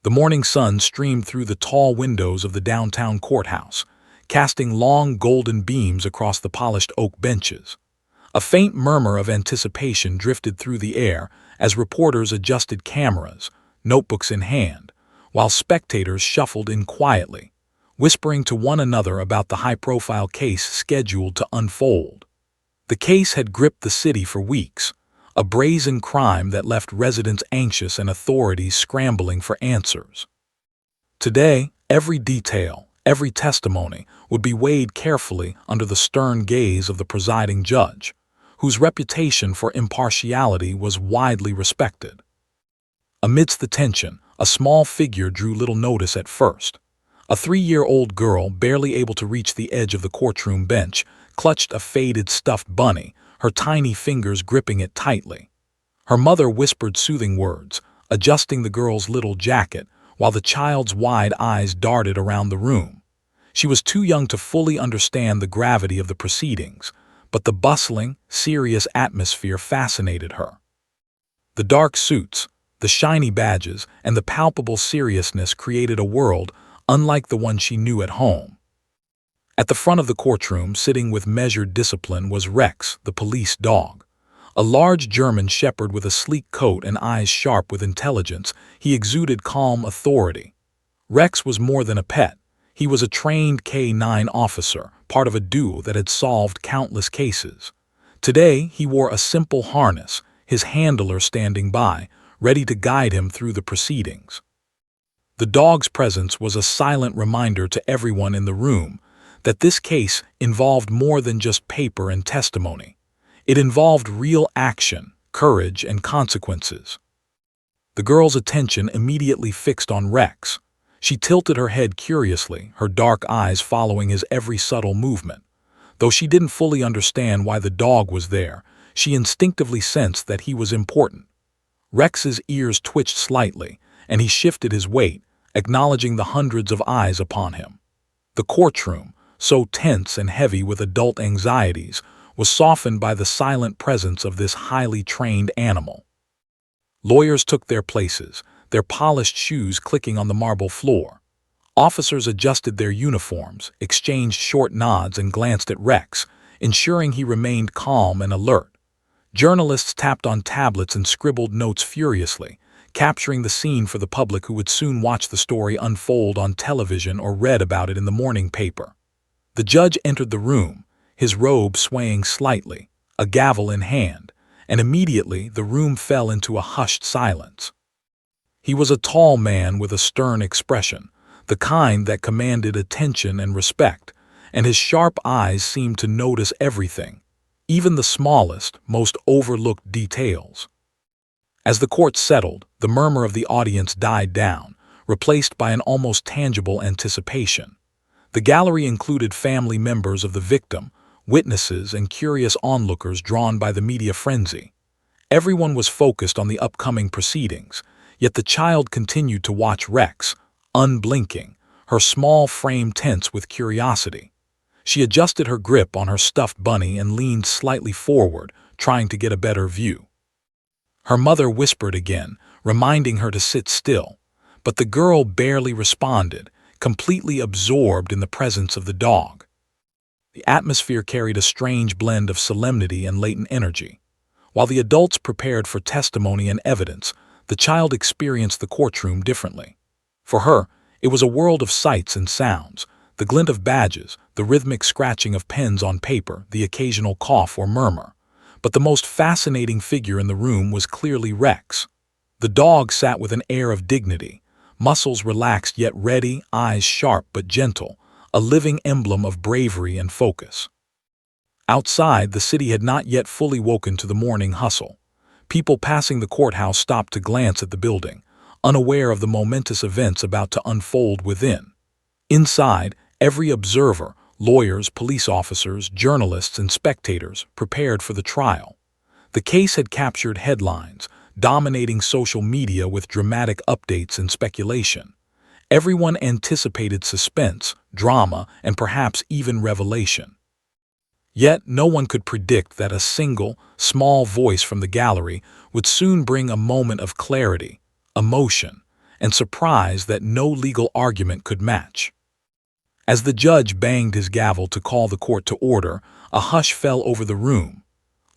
The morning sun streamed through the tall windows of the downtown courthouse, casting long golden beams across the polished oak benches. A faint murmur of anticipation drifted through the air as reporters adjusted cameras, notebooks in hand, while spectators shuffled in quietly, whispering to one another about the high-profile case scheduled to unfold. The case had gripped the city for weeks, a brazen crime that left residents anxious and authorities scrambling for answers. Today, every detail, every testimony would be weighed carefully under the stern gaze of the presiding judge, whose reputation for impartiality was widely respected. Amidst the tension, a small figure drew little notice at first. A 3-year-old girl, barely able to reach the edge of the courtroom bench, clutched a faded stuffed bunny, her tiny fingers gripping it tightly. Her mother whispered soothing words, adjusting the girl's little jacket, while the child's wide eyes darted around the room. She was too young to fully understand the gravity of the proceedings, but the bustling, serious atmosphere fascinated her. The dark suits, the shiny badges, and the palpable seriousness created a world unlike the one she knew at home. At the front of the courtroom, sitting with measured discipline, was Rex, the police dog. A large German shepherd with a sleek coat and eyes sharp with intelligence, he exuded calm authority. Rex was more than a pet. He was a trained K-9 officer, part of a duo that had solved countless cases. Today, he wore a simple harness, his handler standing by, ready to guide him through the proceedings. The dog's presence was a silent reminder to everyone in the room that this case involved more than just paper and testimony. It involved real action, courage, and consequences. The girl's attention immediately fixed on Rex. She tilted her head curiously, her dark eyes following his every subtle movement. Though she didn't fully understand why the dog was there, she instinctively sensed that he was important. Rex's ears twitched slightly, and he shifted his weight, acknowledging the hundreds of eyes upon him. The courtroom, so tense and heavy with adult anxieties, was softened by the silent presence of this highly trained animal. Lawyers took their places, their polished shoes clicking on the marble floor. Officers adjusted their uniforms, exchanged short nods, and glanced at Rex, ensuring he remained calm and alert. Journalists tapped on tablets and scribbled notes furiously, capturing the scene for the public who would soon watch the story unfold on television or read about it in the morning paper. The judge entered the room, his robe swaying slightly, a gavel in hand, and immediately the room fell into a hushed silence. He was a tall man with a stern expression, the kind that commanded attention and respect, and his sharp eyes seemed to notice everything, even the smallest, most overlooked details. As the court settled, the murmur of the audience died down, replaced by an almost tangible anticipation. The gallery included family members of the victim, witnesses, and curious onlookers drawn by the media frenzy. Everyone was focused on the upcoming proceedings, yet the child continued to watch Rex, unblinking, her small frame tense with curiosity. She adjusted her grip on her stuffed bunny and leaned slightly forward, trying to get a better view. Her mother whispered again, reminding her to sit still, but the girl barely responded, completely absorbed in the presence of the dog. The atmosphere carried a strange blend of solemnity and latent energy. While the adults prepared for testimony and evidence, the child experienced the courtroom differently. For her, it was a world of sights and sounds, the glint of badges, the rhythmic scratching of pens on paper, the occasional cough or murmur. But the most fascinating figure in the room was clearly Rex. The dog sat with an air of dignity, muscles relaxed yet ready, eyes sharp but gentle, a living emblem of bravery and focus. Outside, the city had not yet fully woken to the morning hustle. People passing the courthouse stopped to glance at the building, unaware of the momentous events about to unfold within. Inside, every observer, lawyers, police officers, journalists, and spectators, prepared for the trial. The case had captured headlines, dominating social media with dramatic updates and speculation. Everyone anticipated suspense, drama, and perhaps even revelation. Yet no one could predict that a single, small voice from the gallery would soon bring a moment of clarity, emotion, and surprise that no legal argument could match. As the judge banged his gavel to call the court to order, a hush fell over the room.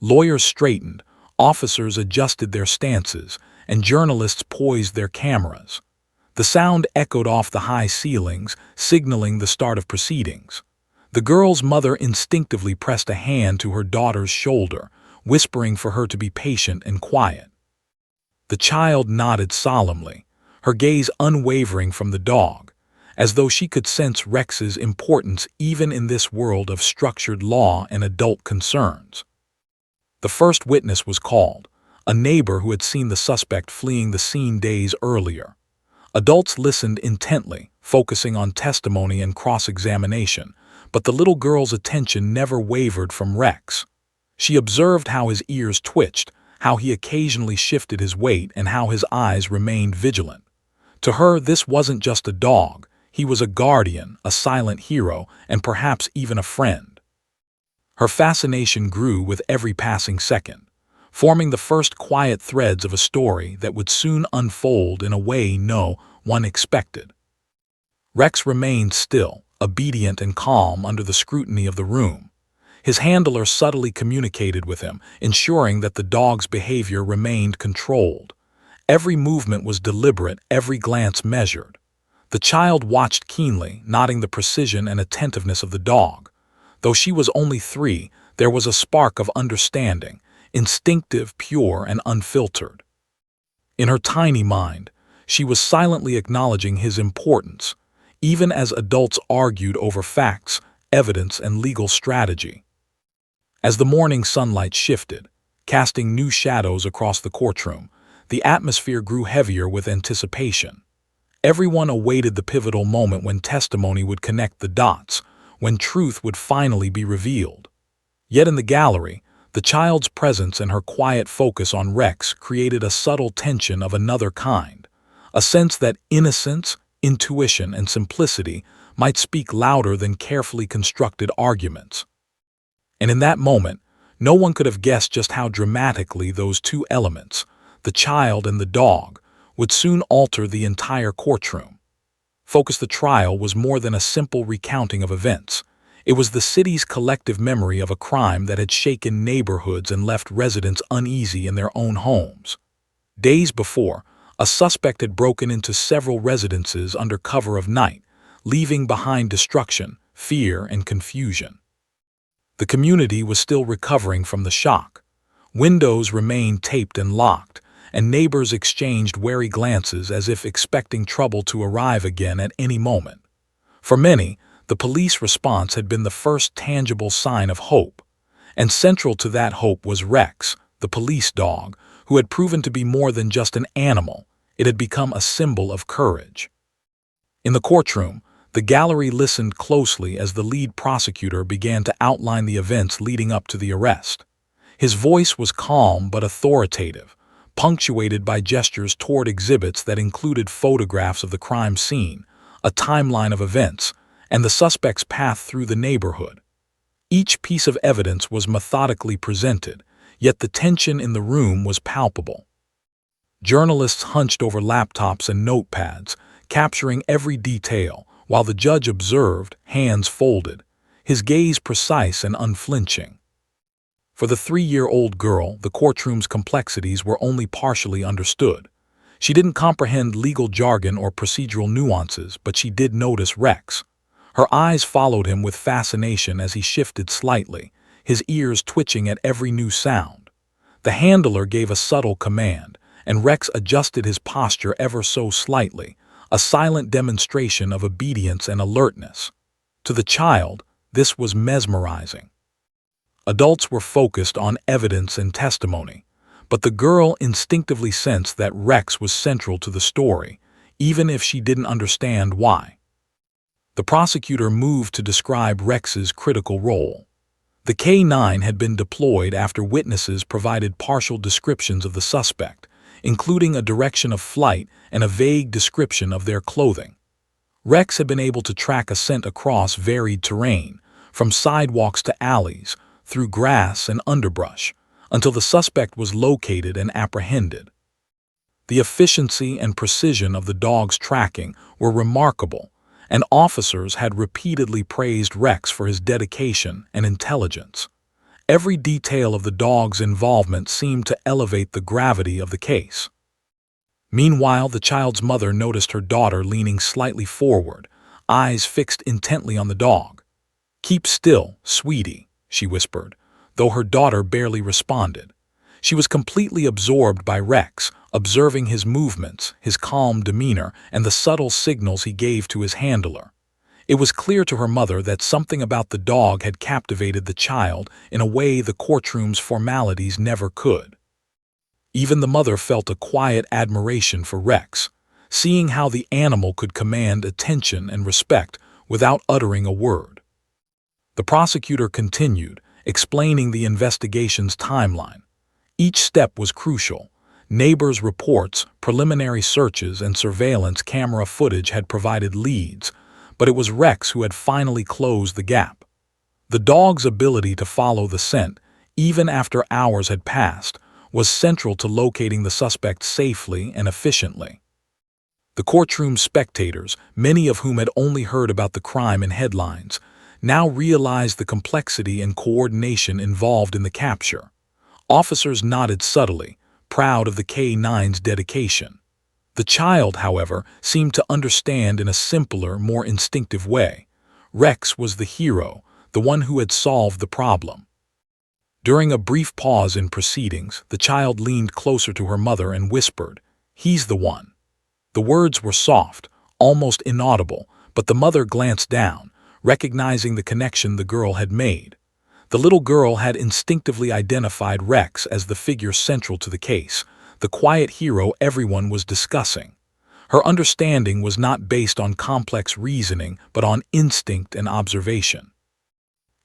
Lawyers straightened, officers adjusted their stances, and journalists poised their cameras. The sound echoed off the high ceilings, signaling the start of proceedings. The girl's mother instinctively pressed a hand to her daughter's shoulder, whispering for her to be patient and quiet. The child nodded solemnly, her gaze unwavering from the dog, as though she could sense Rex's importance even in this world of structured law and adult concerns. The first witness was called, a neighbor who had seen the suspect fleeing the scene days earlier. Adults listened intently, focusing on testimony and cross-examination, but the little girl's attention never wavered from Rex. She observed how his ears twitched, how he occasionally shifted his weight, and how his eyes remained vigilant. To her, this wasn't just a dog. He was a guardian, a silent hero, and perhaps even a friend. Her fascination grew with every passing second, forming the first quiet threads of a story that would soon unfold in a way no one expected. Rex remained still, obedient and calm under the scrutiny of the room. His handler subtly communicated with him, ensuring that the dog's behavior remained controlled. Every movement was deliberate, every glance measured. The child watched keenly, noting the precision and attentiveness of the dog. Though she was only 3, there was a spark of understanding, instinctive, pure, and unfiltered. In her tiny mind, she was silently acknowledging his importance, even as adults argued over facts, evidence, and legal strategy. As the morning sunlight shifted, casting new shadows across the courtroom, the atmosphere grew heavier with anticipation. Everyone awaited the pivotal moment when testimony would connect the dots, when truth would finally be revealed. Yet in the gallery, the child's presence and her quiet focus on Rex created a subtle tension of another kind, a sense that innocence, intuition, and simplicity might speak louder than carefully constructed arguments. And in that moment, no one could have guessed just how dramatically those two elements, the child and the dog, would soon alter the entire courtroom. Focus the trial was more than a simple recounting of events. It was the city's collective memory of a crime that had shaken neighborhoods and left residents uneasy in their own homes. Days before, a suspect had broken into several residences under cover of night, leaving behind destruction, fear, and confusion. The community was still recovering from the shock. Windows remained taped and locked, and neighbors exchanged wary glances as if expecting trouble to arrive again at any moment. For many, the police response had been the first tangible sign of hope, and central to that hope was Rex, the police dog, who had proven to be more than just an animal. It had become a symbol of courage. In the courtroom, the gallery listened closely as the lead prosecutor began to outline the events leading up to the arrest. His voice was calm but authoritative, punctuated by gestures toward exhibits that included photographs of the crime scene, a timeline of events, and the suspect's path through the neighborhood. Each piece of evidence was methodically presented, yet the tension in the room was palpable. Journalists hunched over laptops and notepads, capturing every detail, while the judge observed, hands folded, his gaze precise and unflinching. For the 3-year-old girl, the courtroom's complexities were only partially understood. She didn't comprehend legal jargon or procedural nuances, but she did notice Rex. Her eyes followed him with fascination as he shifted slightly, his ears twitching at every new sound. The handler gave a subtle command, and Rex adjusted his posture ever so slightly, a silent demonstration of obedience and alertness. To the child, this was mesmerizing. Adults were focused on evidence and testimony, but the girl instinctively sensed that Rex was central to the story, even if she didn't understand why. The prosecutor moved to describe Rex's critical role. The K-9 had been deployed after witnesses provided partial descriptions of the suspect, including a direction of flight and a vague description of their clothing. Rex had been able to track a scent across varied terrain, from sidewalks to alleys, through grass and underbrush, until the suspect was located and apprehended. The efficiency and precision of the dog's tracking were remarkable, and officers had repeatedly praised Rex for his dedication and intelligence. Every detail of the dog's involvement seemed to elevate the gravity of the case. Meanwhile, the child's mother noticed her daughter leaning slightly forward, eyes fixed intently on the dog. "Keep still, sweetie," she whispered, though her daughter barely responded. She was completely absorbed by Rex, observing his movements, his calm demeanor, and the subtle signals he gave to his handler. It was clear to her mother that something about the dog had captivated the child in a way the courtroom's formalities never could. Even the mother felt a quiet admiration for Rex, seeing how the animal could command attention and respect without uttering a word. The prosecutor continued, explaining the investigation's timeline. Each step was crucial. Neighbors' reports, preliminary searches, and surveillance camera footage had provided leads, but it was Rex who had finally closed the gap. The dog's ability to follow the scent, even after hours had passed, was central to locating the suspect safely and efficiently. The courtroom spectators, many of whom had only heard about the crime in headlines, now realized the complexity and coordination involved in the capture. Officers nodded subtly, proud of the K-9's dedication. The child, however, seemed to understand in a simpler, more instinctive way. Rex was the hero, the one who had solved the problem. During a brief pause in proceedings, the child leaned closer to her mother and whispered, "He's the one." The words were soft, almost inaudible, but the mother glanced down, recognizing the connection the girl had made. The little girl had instinctively identified Rex as the figure central to the case, the quiet hero everyone was discussing. Her understanding was not based on complex reasoning, but on instinct and observation.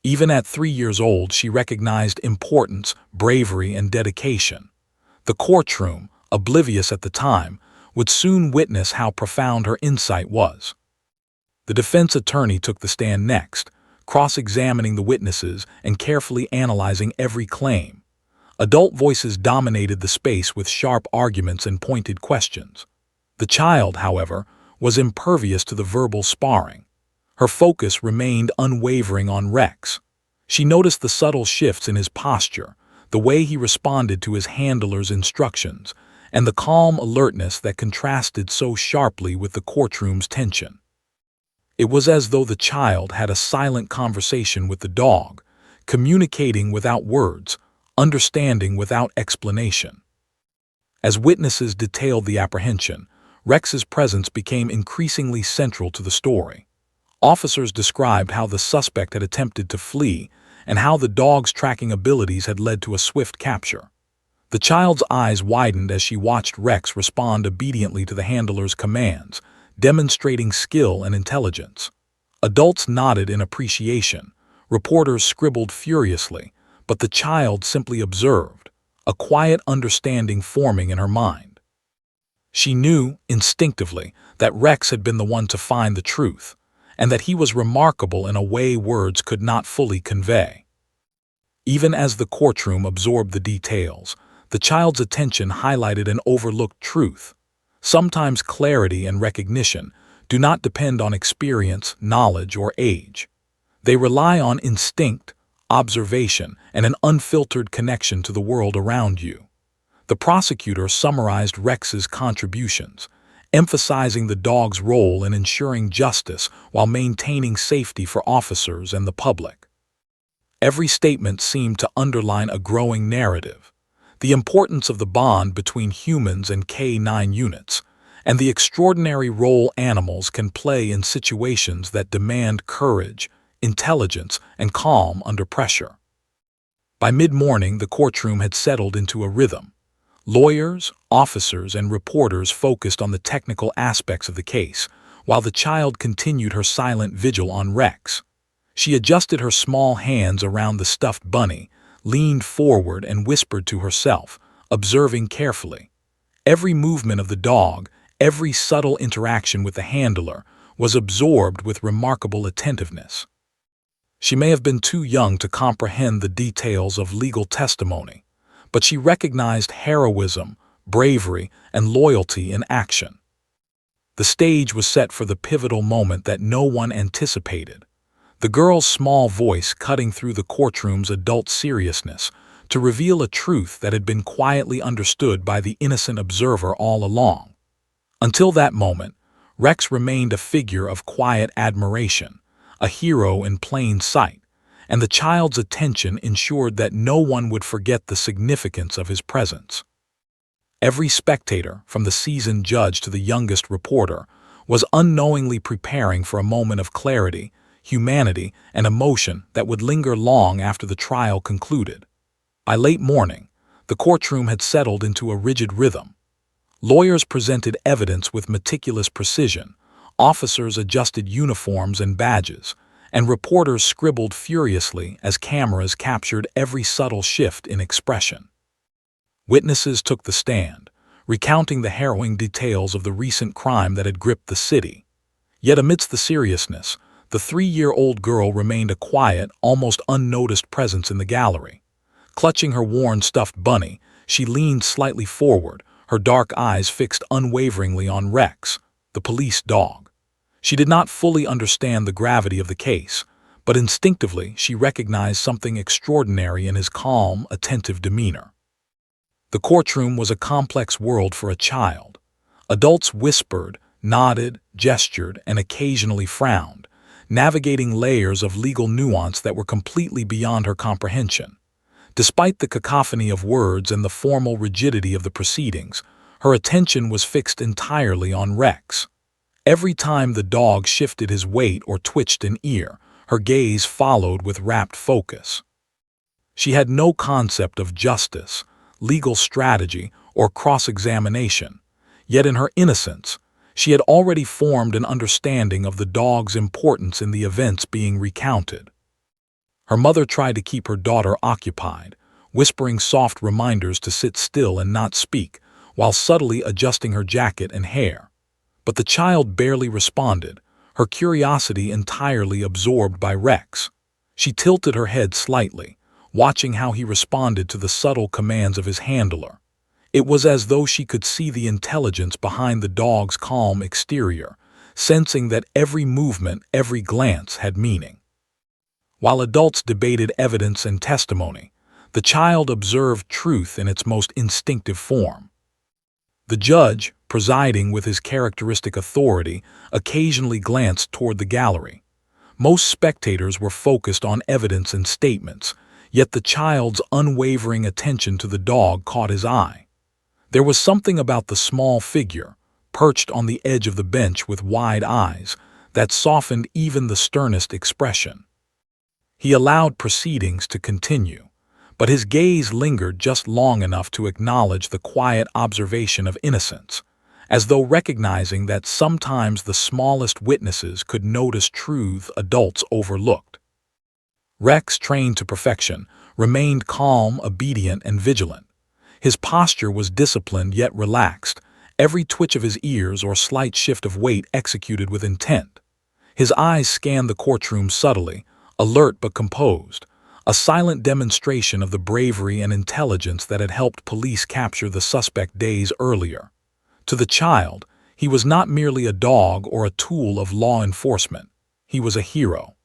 Even at 3 years old, she recognized importance, bravery, and dedication. The courtroom, oblivious at the time, would soon witness how profound her insight was. The defense attorney took the stand next, cross-examining the witnesses and carefully analyzing every claim. Adult voices dominated the space with sharp arguments and pointed questions. The child, however, was impervious to the verbal sparring. Her focus remained unwavering on Rex. She noticed the subtle shifts in his posture, the way he responded to his handler's instructions, and the calm alertness that contrasted so sharply with the courtroom's tension. It was as though the child had a silent conversation with the dog, communicating without words, understanding without explanation. As witnesses detailed the apprehension, Rex's presence became increasingly central to the story. Officers described how the suspect had attempted to flee and how the dog's tracking abilities had led to a swift capture. The child's eyes widened as she watched Rex respond obediently to the handler's commands, demonstrating skill and intelligence. Adults nodded in appreciation, reporters scribbled furiously, but the child simply observed, a quiet understanding forming in her mind. She knew, instinctively, that Rex had been the one to find the truth, and that he was remarkable in a way words could not fully convey. Even as the courtroom absorbed the details, the child's attention highlighted an overlooked truth. Sometimes clarity and recognition do not depend on experience, knowledge, or age. They rely on instinct, observation, and an unfiltered connection to the world around you. The prosecutor summarized Rex's contributions, emphasizing the dog's role in ensuring justice while maintaining safety for officers and the public. Every statement seemed to underline a growing narrative, the importance of the bond between humans and K-9 units, and the extraordinary role animals can play in situations that demand courage, intelligence, and calm under pressure. By mid-morning, the courtroom had settled into a rhythm. Lawyers, officers, and reporters focused on the technical aspects of the case, while the child continued her silent vigil on Rex. She adjusted her small hands around the stuffed bunny, leaned forward, and whispered to herself, observing carefully. Every movement of the dog, every subtle interaction with the handler, was absorbed with remarkable attentiveness. She may have been too young to comprehend the details of legal testimony, but she recognized heroism, bravery, and loyalty in action. The stage was set for the pivotal moment that no one anticipated. The girl's small voice cutting through the courtroom's adult seriousness to reveal a truth that had been quietly understood by the innocent observer all along. Until that moment, Rex remained a figure of quiet admiration, a hero in plain sight, and the child's attention ensured that no one would forget the significance of his presence. Every spectator, from the seasoned judge to the youngest reporter, was unknowingly preparing for a moment of clarity, humanity, and emotion that would linger long after the trial concluded. By late morning, the courtroom had settled into a rigid rhythm. Lawyers presented evidence with meticulous precision, officers adjusted uniforms and badges, and reporters scribbled furiously as cameras captured every subtle shift in expression. Witnesses took the stand, recounting the harrowing details of the recent crime that had gripped the city. Yet amidst the seriousness, the 3-year-old girl remained a quiet, almost unnoticed presence in the gallery. Clutching her worn stuffed bunny, she leaned slightly forward, her dark eyes fixed unwaveringly on Rex, the police dog. She did not fully understand the gravity of the case, but instinctively she recognized something extraordinary in his calm, attentive demeanor. The courtroom was a complex world for a child. Adults whispered, nodded, gestured, and occasionally frowned, navigating layers of legal nuance that were completely beyond her comprehension. Despite the cacophony of words and the formal rigidity of the proceedings, her attention was fixed entirely on Rex. Every time the dog shifted his weight or twitched an ear, her gaze followed with rapt focus. She had no concept of justice, legal strategy, or cross-examination, yet in her innocence, she had already formed an understanding of the dog's importance in the events being recounted. Her mother tried to keep her daughter occupied, whispering soft reminders to sit still and not speak, while subtly adjusting her jacket and hair. But the child barely responded, her curiosity entirely absorbed by Rex. She tilted her head slightly, watching how he responded to the subtle commands of his handler. It was as though she could see the intelligence behind the dog's calm exterior, sensing that every movement, every glance had meaning. While adults debated evidence and testimony, the child observed truth in its most instinctive form. The judge, presiding with his characteristic authority, occasionally glanced toward the gallery. Most spectators were focused on evidence and statements, yet the child's unwavering attention to the dog caught his eye. There was something about the small figure, perched on the edge of the bench with wide eyes, that softened even the sternest expression. He allowed proceedings to continue, but his gaze lingered just long enough to acknowledge the quiet observation of innocence, as though recognizing that sometimes the smallest witnesses could notice truth adults overlooked. Rex, trained to perfection, remained calm, obedient, and vigilant. His posture was disciplined yet relaxed, every twitch of his ears or slight shift of weight executed with intent. His eyes scanned the courtroom subtly, alert but composed, a silent demonstration of the bravery and intelligence that had helped police capture the suspect days earlier. To the child, he was not merely a dog or a tool of law enforcement. He was a hero.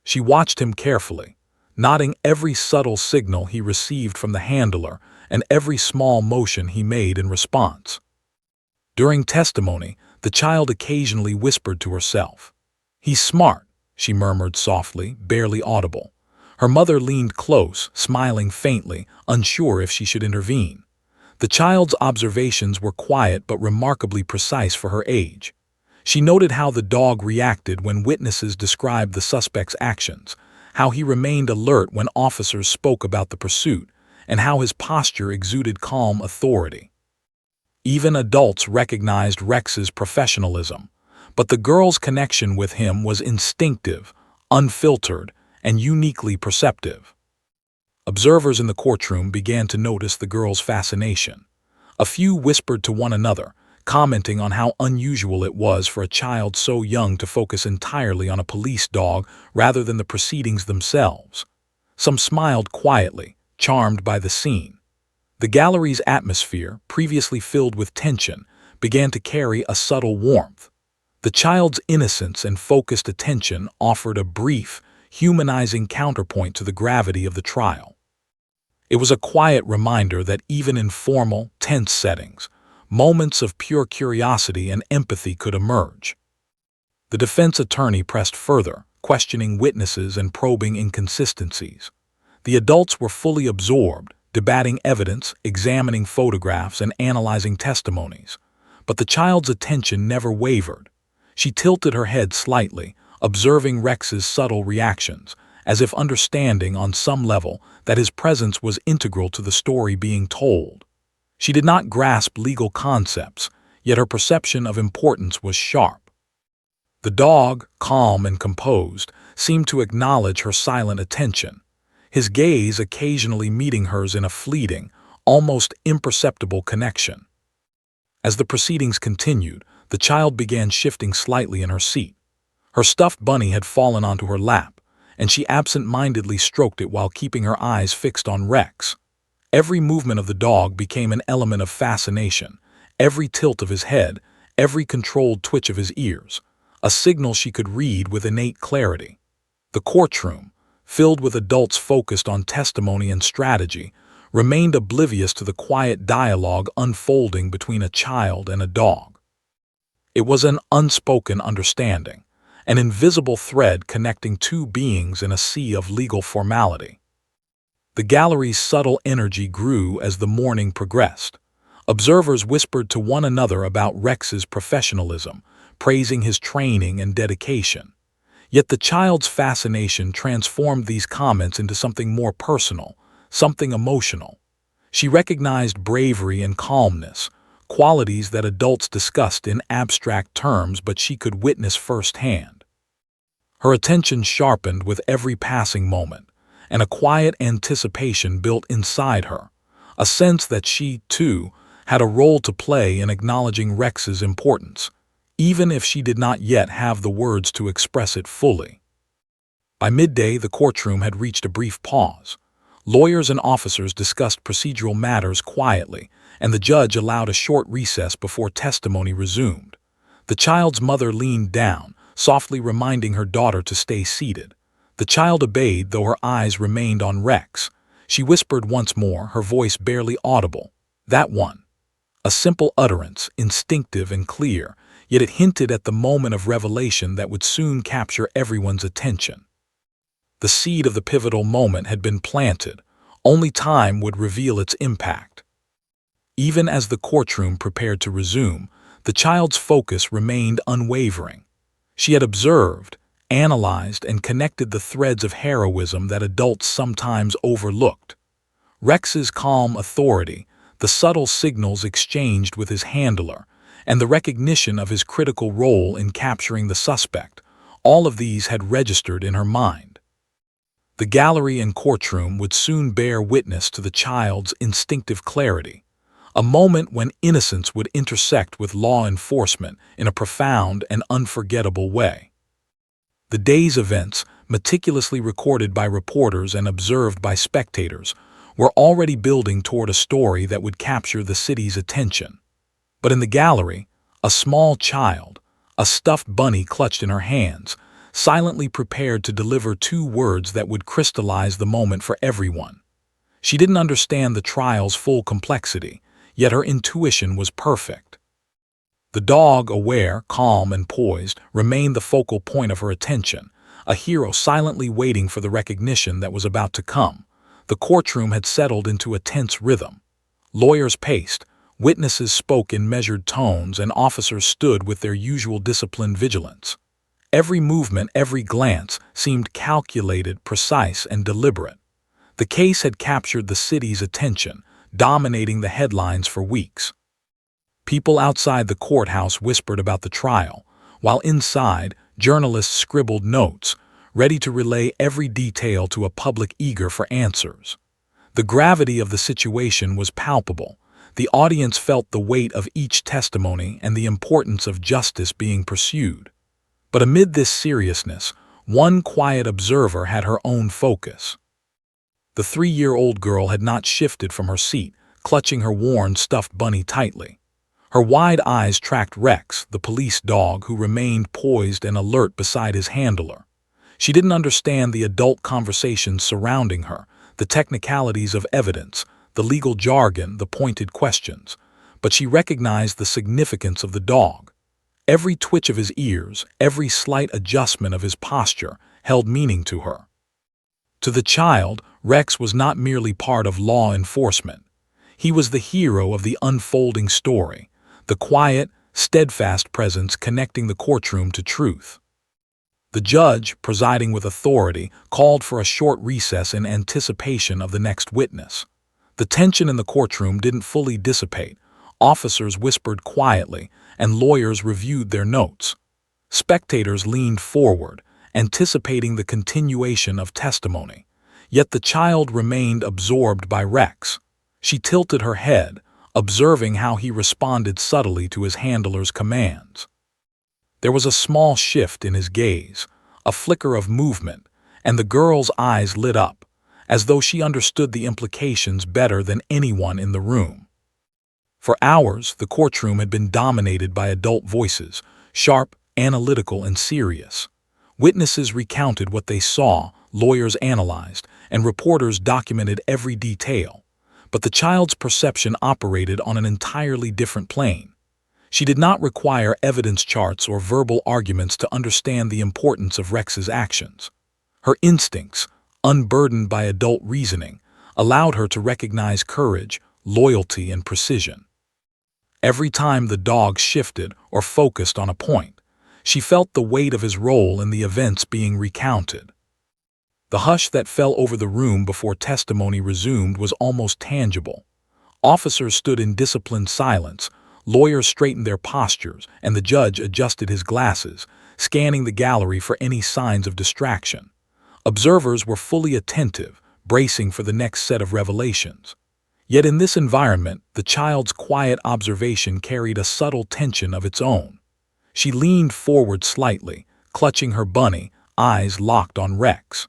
She watched him carefully, noting every subtle signal he received from the handler and every small motion he made in response. During testimony, the child occasionally whispered to herself. "He's smart," she murmured softly, barely audible. Her mother leaned close, smiling faintly, unsure if she should intervene. The child's observations were quiet but remarkably precise for her age. She noted how the dog reacted when witnesses described the suspect's actions, how he remained alert when officers spoke about the pursuit, and how his posture exuded calm authority. Even adults recognized Rex's professionalism, but the girl's connection with him was instinctive, unfiltered, and uniquely perceptive. Observers in the courtroom began to notice the girl's fascination. A few whispered to one another, commenting on how unusual it was for a child so young to focus entirely on a police dog rather than the proceedings themselves. Some smiled quietly, charmed by the scene. The gallery's atmosphere, previously filled with tension, began to carry a subtle warmth. The child's innocence and focused attention offered a brief, humanizing counterpoint to the gravity of the trial. It was a quiet reminder that even in formal, tense settings, moments of pure curiosity and empathy could emerge. The defense attorney pressed further, questioning witnesses and probing inconsistencies. The adults were fully absorbed, debating evidence, examining photographs, and analyzing testimonies. But the child's attention never wavered. She tilted her head slightly, observing Rex's subtle reactions, as if understanding on some level that his presence was integral to the story being told. She did not grasp legal concepts, yet her perception of importance was sharp. The dog, calm and composed, seemed to acknowledge her silent attention, his gaze occasionally meeting hers in a fleeting, almost imperceptible connection. As the proceedings continued, the child began shifting slightly in her seat. Her stuffed bunny had fallen onto her lap, and she absent-mindedly stroked it while keeping her eyes fixed on Rex. Every movement of the dog became an element of fascination, every tilt of his head, every controlled twitch of his ears, a signal she could read with innate clarity. The courtroom, filled with adults focused on testimony and strategy, remained oblivious to the quiet dialogue unfolding between a child and a dog. It was an unspoken understanding, an invisible thread connecting two beings in a sea of legal formality. The gallery's subtle energy grew as the morning progressed. Observers whispered to one another about Rex's professionalism, praising his training and dedication. Yet the child's fascination transformed these comments into something more personal, something emotional. She recognized bravery and calmness, qualities that adults discussed in abstract terms but she could witness firsthand. Her attention sharpened with every passing moment, and a quiet anticipation built inside her, a sense that she, too, had a role to play in acknowledging Rex's importance, even if she did not yet have the words to express it fully. By midday, the courtroom had reached a brief pause. Lawyers and officers discussed procedural matters quietly, and the judge allowed a short recess before testimony resumed. The child's mother leaned down, softly reminding her daughter to stay seated. The child obeyed, though her eyes remained on Rex. She whispered once more, her voice barely audible. "That one." A simple utterance, instinctive and clear, yet it hinted at the moment of revelation that would soon capture everyone's attention. The seed of the pivotal moment had been planted. Only time would reveal its impact. Even as the courtroom prepared to resume, the child's focus remained unwavering. She had observed, analyzed, and connected the threads of heroism that adults sometimes overlooked. Rex's calm authority, the subtle signals exchanged with his handler, and the recognition of his critical role in capturing the suspect, all of these had registered in her mind. The gallery and courtroom would soon bear witness to the child's instinctive clarity, a moment when innocence would intersect with law enforcement in a profound and unforgettable way. The day's events, meticulously recorded by reporters and observed by spectators, were already building toward a story that would capture the city's attention. But in the gallery, a small child, a stuffed bunny clutched in her hands, silently prepared to deliver two words that would crystallize the moment for everyone. She didn't understand the trial's full complexity, yet her intuition was perfect. The dog, aware, calm, and poised, remained the focal point of her attention, a hero silently waiting for the recognition that was about to come. The courtroom had settled into a tense rhythm. Lawyers paced, witnesses spoke in measured tones, and officers stood with their usual disciplined vigilance. Every movement, every glance seemed calculated, precise, and deliberate. The case had captured the city's attention, dominating the headlines for weeks. People outside the courthouse whispered about the trial, while inside, journalists scribbled notes, ready to relay every detail to a public eager for answers. The gravity of the situation was palpable. The audience felt the weight of each testimony and the importance of justice being pursued. But amid this seriousness, one quiet observer had her own focus. The 3-year-old girl had not shifted from her seat, clutching her worn, stuffed bunny tightly. Her wide eyes tracked Rex, the police dog who remained poised and alert beside his handler. She didn't understand the adult conversations surrounding her, the technicalities of evidence, the legal jargon, the pointed questions, but she recognized the significance of the dog. Every twitch of his ears, every slight adjustment of his posture held meaning to her. To the child, Rex was not merely part of law enforcement. He was the hero of the unfolding story, the quiet, steadfast presence connecting the courtroom to truth. The judge, presiding with authority, called for a short recess in anticipation of the next witness. The tension in the courtroom didn't fully dissipate. Officers whispered quietly, and lawyers reviewed their notes. Spectators leaned forward, anticipating the continuation of testimony. Yet the child remained absorbed by Rex. She tilted her head, observing how he responded subtly to his handler's commands. There was a small shift in his gaze, a flicker of movement, and the girl's eyes lit up, as though she understood the implications better than anyone in the room. For hours, the courtroom had been dominated by adult voices, sharp, analytical, and serious. Witnesses recounted what they saw, lawyers analyzed, and reporters documented every detail. But the child's perception operated on an entirely different plane. She did not require evidence charts or verbal arguments to understand the importance of Rex's actions. Her instincts, unburdened by adult reasoning, allowed her to recognize courage, loyalty, and precision. Every time the dog shifted or focused on a point, she felt the weight of his role in the events being recounted. The hush that fell over the room before testimony resumed was almost tangible. Officers stood in disciplined silence, lawyers straightened their postures, and the judge adjusted his glasses, scanning the gallery for any signs of distraction. Observers were fully attentive, bracing for the next set of revelations. Yet in this environment, the child's quiet observation carried a subtle tension of its own. She leaned forward slightly, clutching her bunny, eyes locked on Rex.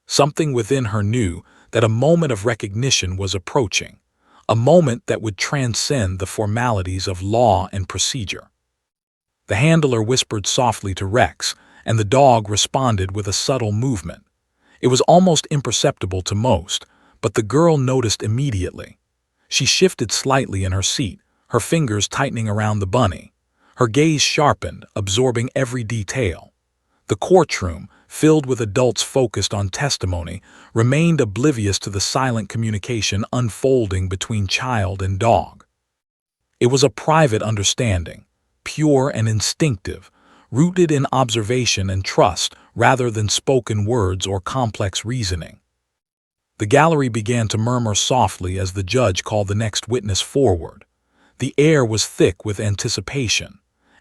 Something within her knew that a moment of recognition was approaching, a moment that would transcend the formalities of law and procedure. The handler whispered softly to Rex, and the dog responded with a subtle movement. It was almost imperceptible to most, but the girl noticed immediately. She shifted slightly in her seat, her fingers tightening around the bunny. Her gaze sharpened, absorbing every detail. The courtroom, filled with adults focused on testimony, remained oblivious to the silent communication unfolding between child and dog. It was a private understanding, pure and instinctive, rooted in observation and trust rather than spoken words or complex reasoning. The gallery began to murmur softly as the judge called the next witness forward. The air was thick with anticipation.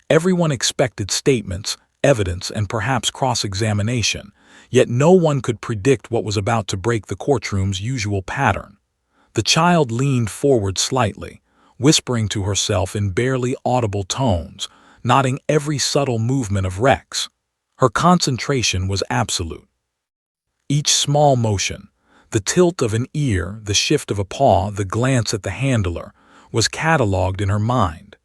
Everyone expected statements, evidence, and perhaps cross-examination, yet no one could predict what was about to break the courtroom's usual pattern. The child leaned forward slightly, whispering to herself in barely audible tones, noting every subtle movement of Rex. Her concentration was absolute. Each small motion, the tilt of an ear, the shift of a paw, the glance at the handler, was catalogued in her mind.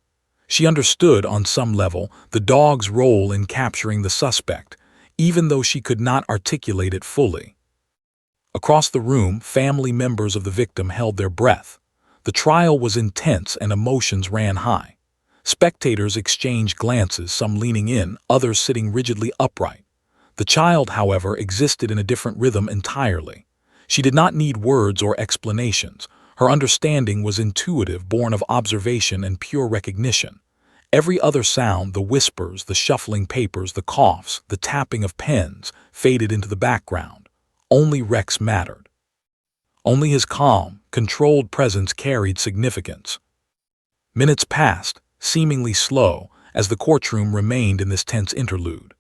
She understood, on some level, the dog's role in capturing the suspect, even though she could not articulate it fully. Across the room, family members of the victim held their breath. The trial was intense and emotions ran high. Spectators exchanged glances, some leaning in, others sitting rigidly upright. The child, however, existed in a different rhythm entirely. She did not need words or explanations. Her understanding was intuitive, born of observation and pure recognition. Every other sound, the whispers, the shuffling papers, the coughs, the tapping of pens, faded into the background. Only Rex mattered. Only his calm, controlled presence carried significance. Minutes passed, seemingly slow, as the courtroom remained in this tense interlude.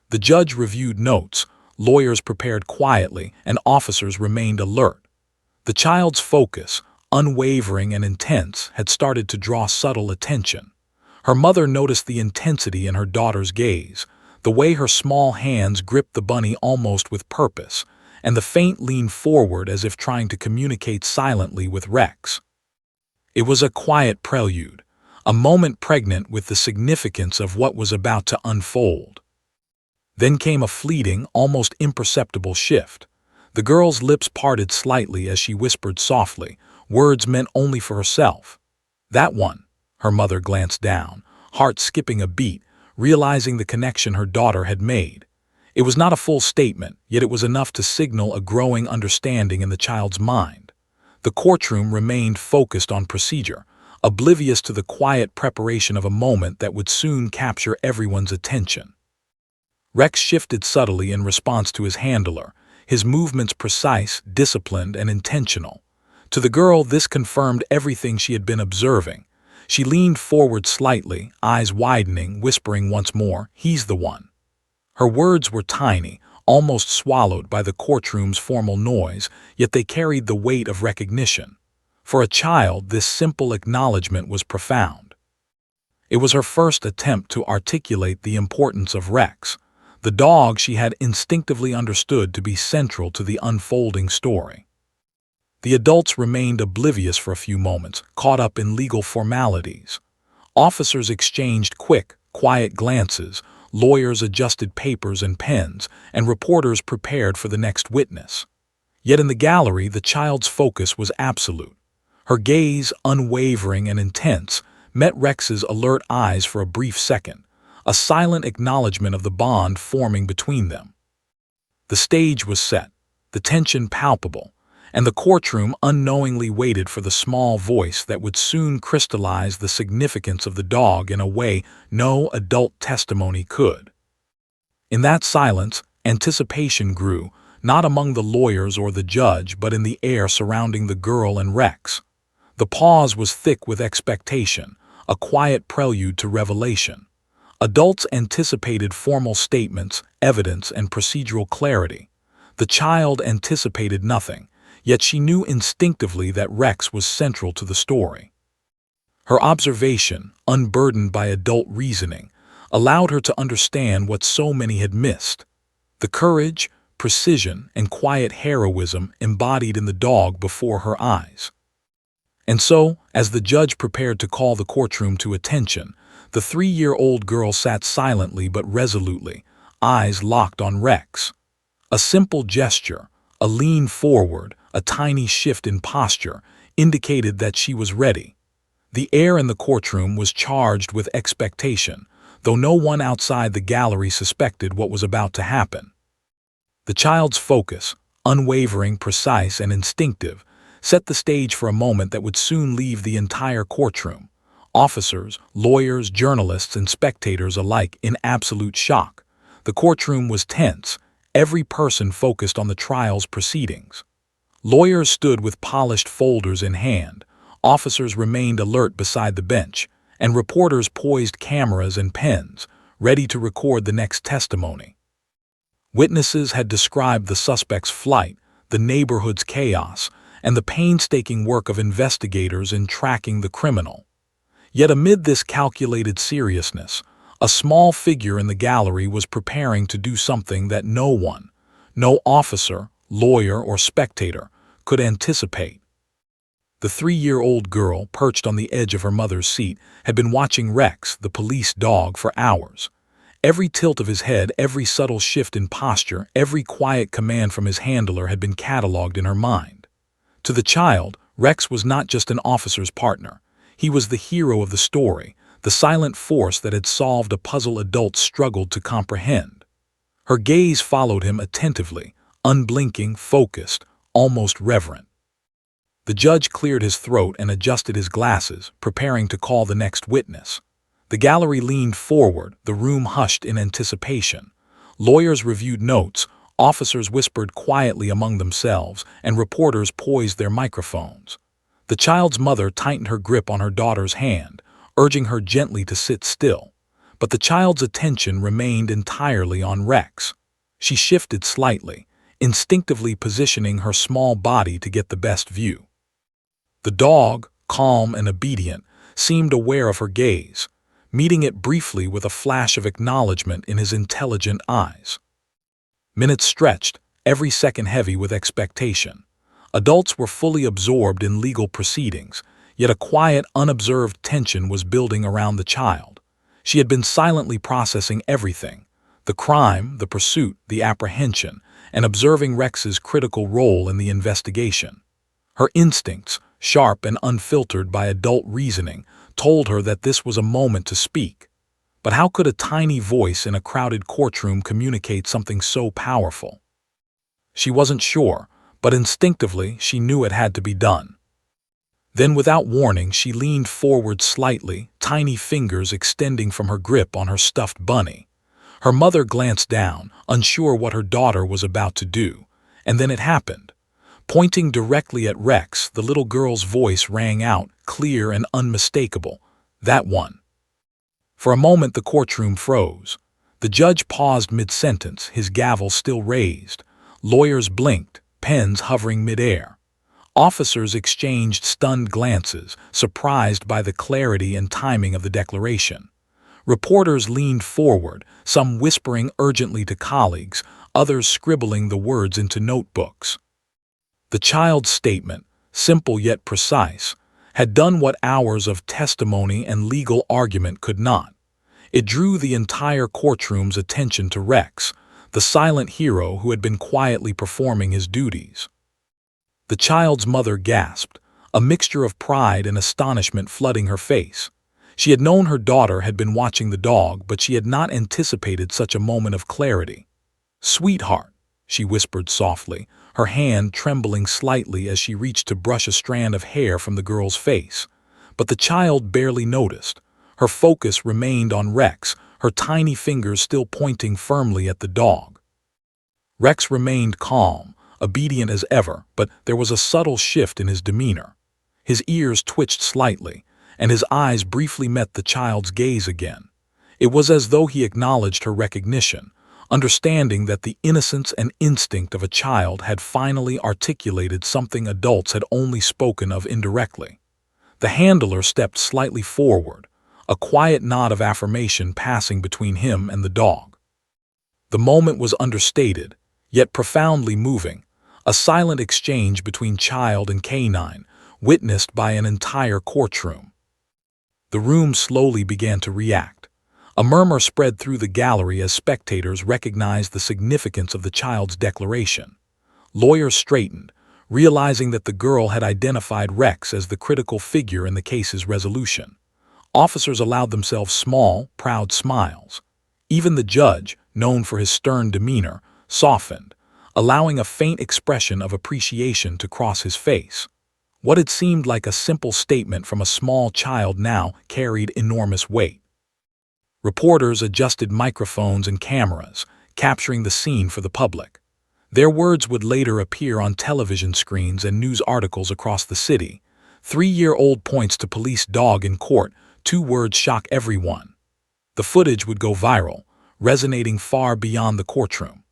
The judge reviewed notes, lawyers prepared quietly, and officers remained alert. The child's focus, unwavering and intense, had started to draw subtle attention. Her mother noticed the intensity in her daughter's gaze, the way her small hands gripped the bunny almost with purpose, and the faint lean forward as if trying to communicate silently with Rex. It was a quiet prelude, a moment pregnant with the significance of what was about to unfold. Then came a fleeting, almost imperceptible shift. The girl's lips parted slightly as she whispered softly, words meant only for herself. "That one." Her mother glanced down, heart skipping a beat, realizing the connection her daughter had made. It was not a full statement, yet it was enough to signal a growing understanding in the child's mind. The courtroom remained focused on procedure, oblivious to the quiet preparation of a moment that would soon capture everyone's attention. Rex shifted subtly in response to his handler, his movements precise, disciplined, and intentional. To the girl, this confirmed everything she had been observing. She leaned forward slightly, eyes widening, whispering once more, "He's the one." Her words were tiny, almost swallowed by the courtroom's formal noise, yet they carried the weight of recognition. For a child, this simple acknowledgement was profound. It was her first attempt to articulate the importance of Rex, the dog she had instinctively understood to be central to the unfolding story. The adults remained oblivious for a few moments, caught up in legal formalities. Officers exchanged quick, quiet glances, lawyers adjusted papers and pens, and reporters prepared for the next witness. Yet in the gallery, the child's focus was absolute. Her gaze, unwavering and intense, met Rex's alert eyes for a brief second, a silent acknowledgement of the bond forming between them. The stage was set, the tension palpable, and the courtroom unknowingly waited for the small voice that would soon crystallize the significance of the dog in a way no adult testimony could. In that silence, anticipation grew, not among the lawyers or the judge, but in the air surrounding the girl and Rex. The pause was thick with expectation, a quiet prelude to revelation. Adults anticipated formal statements, evidence, and procedural clarity. The child anticipated nothing, yet she knew instinctively that Rex was central to the story. Her observation, unburdened by adult reasoning, allowed her to understand what so many had missed: the courage, precision, and quiet heroism embodied in the dog before her eyes. And so, as the judge prepared to call the courtroom to attention, the 3-year-old girl sat silently but resolutely, eyes locked on Rex. A simple gesture, a lean forward, a tiny shift in posture, indicated that she was ready. The air in the courtroom was charged with expectation, though no one outside the gallery suspected what was about to happen. The child's focus, unwavering, precise, and instinctive, set the stage for a moment that would soon leave the entire courtroom. Officers, lawyers, journalists, and spectators alike in absolute shock. The courtroom was tense, every person focused on the trial's proceedings. Lawyers stood with polished folders in hand, officers remained alert beside the bench, and reporters poised cameras and pens, ready to record the next testimony. Witnesses had described the suspect's flight, the neighborhood's chaos, and the painstaking work of investigators in tracking the criminal. Yet amid this calculated seriousness, a small figure in the gallery was preparing to do something that no one, no officer, lawyer, or spectator, could anticipate. The 3-year-old girl, perched on the edge of her mother's seat, had been watching Rex, the police dog, for hours. Every tilt of his head, every subtle shift in posture, every quiet command from his handler had been catalogued in her mind. To the child, Rex was not just an officer's partner. He was the hero of the story, the silent force that had solved a puzzle adults struggled to comprehend. Her gaze followed him attentively, unblinking, focused, almost reverent. The judge cleared his throat and adjusted his glasses, preparing to call the next witness. The gallery leaned forward, the room hushed in anticipation. Lawyers reviewed notes, officers whispered quietly among themselves, and reporters poised their microphones. The child's mother tightened her grip on her daughter's hand, urging her gently to sit still. But the child's attention remained entirely on Rex. She shifted slightly, instinctively positioning her small body to get the best view. The dog, calm and obedient, seemed aware of her gaze, meeting it briefly with a flash of acknowledgement in his intelligent eyes. Minutes stretched, every second heavy with expectation. Adults were fully absorbed in legal proceedings, Yet a quiet, unobserved tension was building around the child. She had been silently processing everything: the crime, the pursuit, the apprehension, and observing Rex's critical role in the investigation. Her instincts, sharp and unfiltered by adult reasoning, told her that this was a moment to speak. But how could a tiny voice in a crowded courtroom communicate something so powerful? She wasn't sure, but instinctively she knew it had to be done. Then, without warning, she leaned forward slightly, tiny fingers extending from her grip on her stuffed bunny. Her mother glanced down, unsure what her daughter was about to do, and then it happened. Pointing directly at Rex, the little girl's voice rang out, clear and unmistakable. "That one." For a moment the courtroom froze. The judge paused mid-sentence, his gavel still raised. Lawyers blinked, pens hovering mid-air. Officers exchanged stunned glances, surprised by the clarity and timing of the declaration. Reporters leaned forward, some whispering urgently to colleagues, others scribbling the words into notebooks. The child's statement, simple yet precise, had done what hours of testimony and legal argument could not. It drew the entire courtroom's attention to Rex, the silent hero who had been quietly performing his duties. The child's mother gasped, a mixture of pride and astonishment flooding her face. She had known her daughter had been watching the dog, but she had not anticipated such a moment of clarity. "Sweetheart," she whispered softly, her hand trembling slightly as she reached to brush a strand of hair from the girl's face. But the child barely noticed. Her focus remained on Rex, her tiny fingers still pointing firmly at the dog. Rex remained calm, obedient as ever, but there was a subtle shift in his demeanor. His ears twitched slightly, and his eyes briefly met the child's gaze again. It was as though he acknowledged her recognition, understanding that the innocence and instinct of a child had finally articulated something adults had only spoken of indirectly. The handler stepped slightly forward, a quiet nod of affirmation passing between him and the dog. The moment was understated, yet profoundly moving, a silent exchange between child and canine, witnessed by an entire courtroom. The room slowly began to react. A murmur spread through the gallery as spectators recognized the significance of the child's declaration. Lawyers straightened, realizing that the girl had identified Rex as the critical figure in the case's resolution. Officers allowed themselves small, proud smiles. Even the judge, known for his stern demeanor, softened, allowing a faint expression of appreciation to cross his face. What had seemed like a simple statement from a small child now carried enormous weight. Reporters adjusted microphones and cameras, capturing the scene for the public. Their words would later appear on television screens and news articles across the city. 3-year-old points to police dog in court, 2 words shock everyone. The footage would go viral, resonating far beyond the courtroom.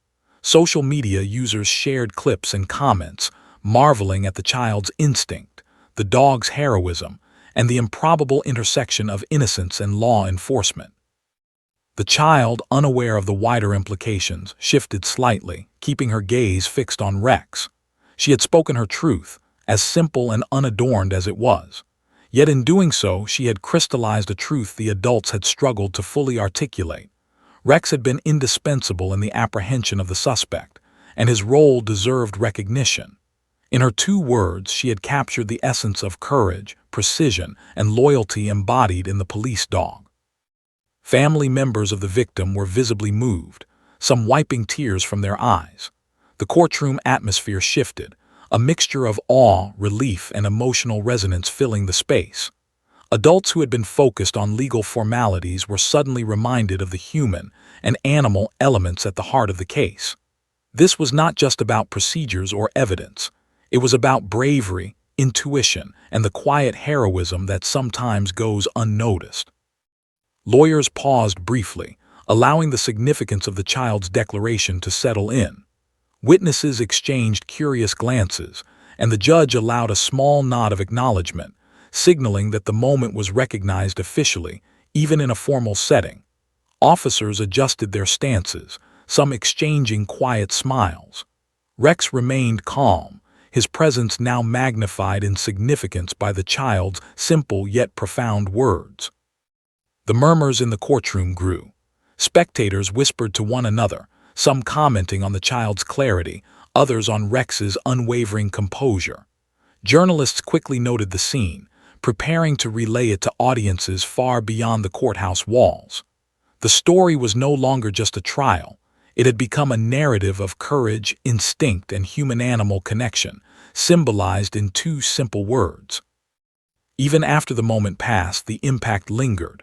Social media users shared clips and comments, marveling at the child's instinct, the dog's heroism, and the improbable intersection of innocence and law enforcement. The child, unaware of the wider implications, shifted slightly, keeping her gaze fixed on Rex. She had spoken her truth, as simple and unadorned as it was. Yet in doing so, she had crystallized a truth the adults had struggled to fully articulate. Rex had been indispensable in the apprehension of the suspect, and his role deserved recognition. In her 2 words, she had captured the essence of courage, precision, and loyalty embodied in the police dog. Family members of the victim were visibly moved, some wiping tears from their eyes. The courtroom atmosphere shifted, a mixture of awe, relief, and emotional resonance filling the space. Adults who had been focused on legal formalities were suddenly reminded of the human and animal elements at the heart of the case. This was not just about procedures or evidence. It was about bravery, intuition, and the quiet heroism that sometimes goes unnoticed. Lawyers paused briefly, allowing the significance of the child's declaration to settle in. Witnesses exchanged curious glances, and the judge allowed a small nod of acknowledgement, signaling that the moment was recognized officially, even in a formal setting. Officers adjusted their stances, some exchanging quiet smiles. Rex remained calm, his presence now magnified in significance by the child's simple yet profound words. The murmurs in the courtroom grew. Spectators whispered to one another, some commenting on the child's clarity, others on Rex's unwavering composure. Journalists quickly noted the scene, preparing to relay it to audiences far beyond the courthouse walls. The story was no longer just a trial. It had become a narrative of courage, instinct, and human-animal connection, symbolized in two simple words. Even after the moment passed, the impact lingered.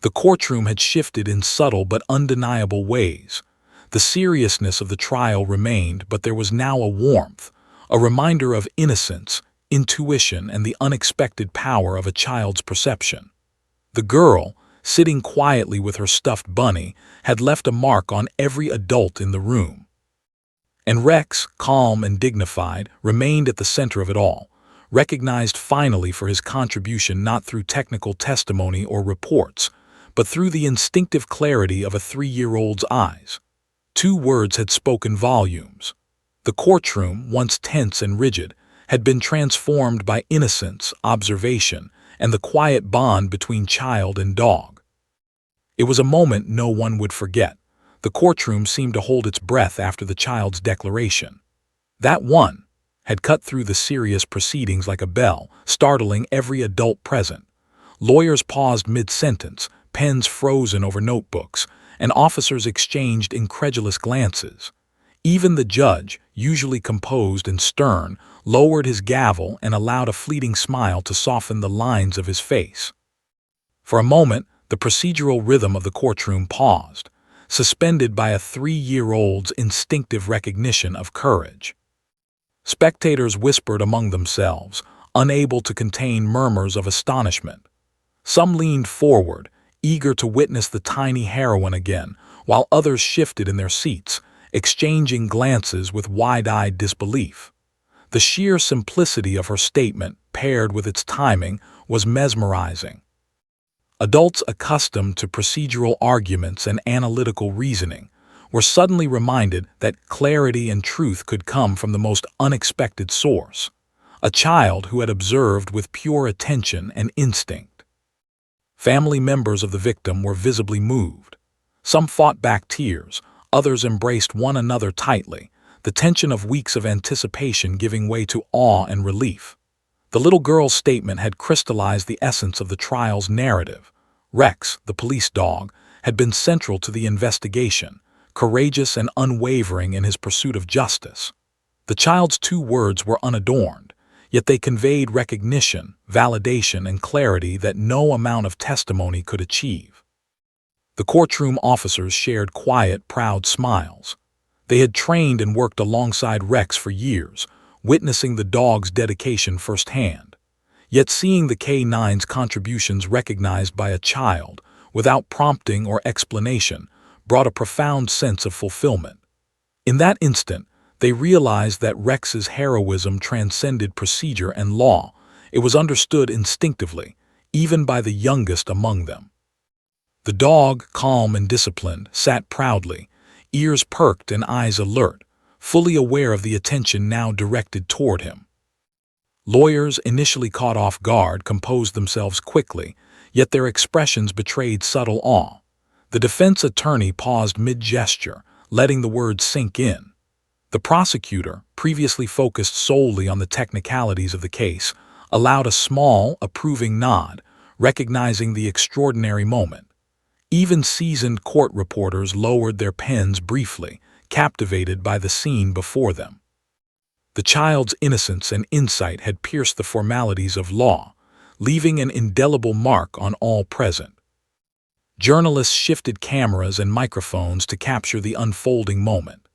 The courtroom had shifted in subtle but undeniable ways. The seriousness of the trial remained, but there was now a warmth, a reminder of innocence, intuition, and the unexpected power of a child's perception. The girl, sitting quietly with her stuffed bunny, had left a mark on every adult in the room. And Rex, calm and dignified, remained at the center of it all, recognized finally for his contribution not through technical testimony or reports, but through the instinctive clarity of a 3-year-old's eyes. 2 words had spoken volumes. The courtroom, once tense and rigid, had been transformed by innocence, observation, and the quiet bond between child and dog. It was a moment no one would forget. The courtroom seemed to hold its breath after the child's declaration. That one had cut through the serious proceedings like a bell, startling every adult present. Lawyers paused mid-sentence, pens frozen over notebooks, and officers exchanged incredulous glances. Even the judge, usually composed and stern, lowered his gavel and allowed a fleeting smile to soften the lines of his face. For a moment, the procedural rhythm of the courtroom paused, suspended by a 3-year-old's instinctive recognition of courage. Spectators whispered among themselves, unable to contain murmurs of astonishment. Some leaned forward, eager to witness the tiny heroine again, while others shifted in their seats, exchanging glances with wide-eyed disbelief. The sheer simplicity of her statement, paired with its timing, was mesmerizing. Adults accustomed to procedural arguments and analytical reasoning were suddenly reminded that clarity and truth could come from the most unexpected source, a child who had observed with pure attention and instinct. Family members of the victim were visibly moved. Some fought back tears, others embraced one another tightly, the tension of weeks of anticipation giving way to awe and relief. The little girl's statement had crystallized the essence of the trial's narrative. Rex, the police dog, had been central to the investigation, courageous and unwavering in his pursuit of justice. The child's 2 words were unadorned, yet they conveyed recognition, validation, and clarity that no amount of testimony could achieve. The courtroom officers shared quiet, proud smiles. They had trained and worked alongside Rex for years, witnessing the dog's dedication firsthand. Yet seeing the K9's contributions recognized by a child, without prompting or explanation, brought a profound sense of fulfillment. In that instant, they realized that Rex's heroism transcended procedure and law. It was understood instinctively, even by the youngest among them. The dog, calm and disciplined, sat proudly, ears perked and eyes alert, fully aware of the attention now directed toward him. Lawyers, initially caught off guard, composed themselves quickly, yet their expressions betrayed subtle awe. The defense attorney paused mid-gesture, letting the words sink in. The prosecutor, previously focused solely on the technicalities of the case, allowed a small, approving nod, recognizing the extraordinary moment. Even seasoned court reporters lowered their pens briefly, captivated by the scene before them. The child's innocence and insight had pierced the formalities of law, leaving an indelible mark on all present. Journalists shifted cameras and microphones to capture the unfolding moment.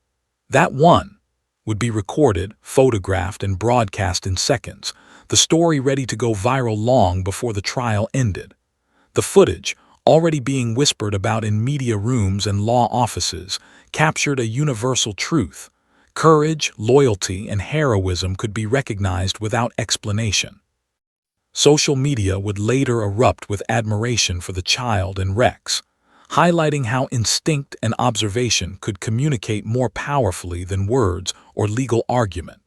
That one would be recorded, photographed, and broadcast in seconds, the story ready to go viral long before the trial ended. The footage, already being whispered about in media rooms and law offices, captured a universal truth. Courage, loyalty, and heroism could be recognized without explanation. Social media would later erupt with admiration for the child and Rex, highlighting how instinct and observation could communicate more powerfully than words or legal argument.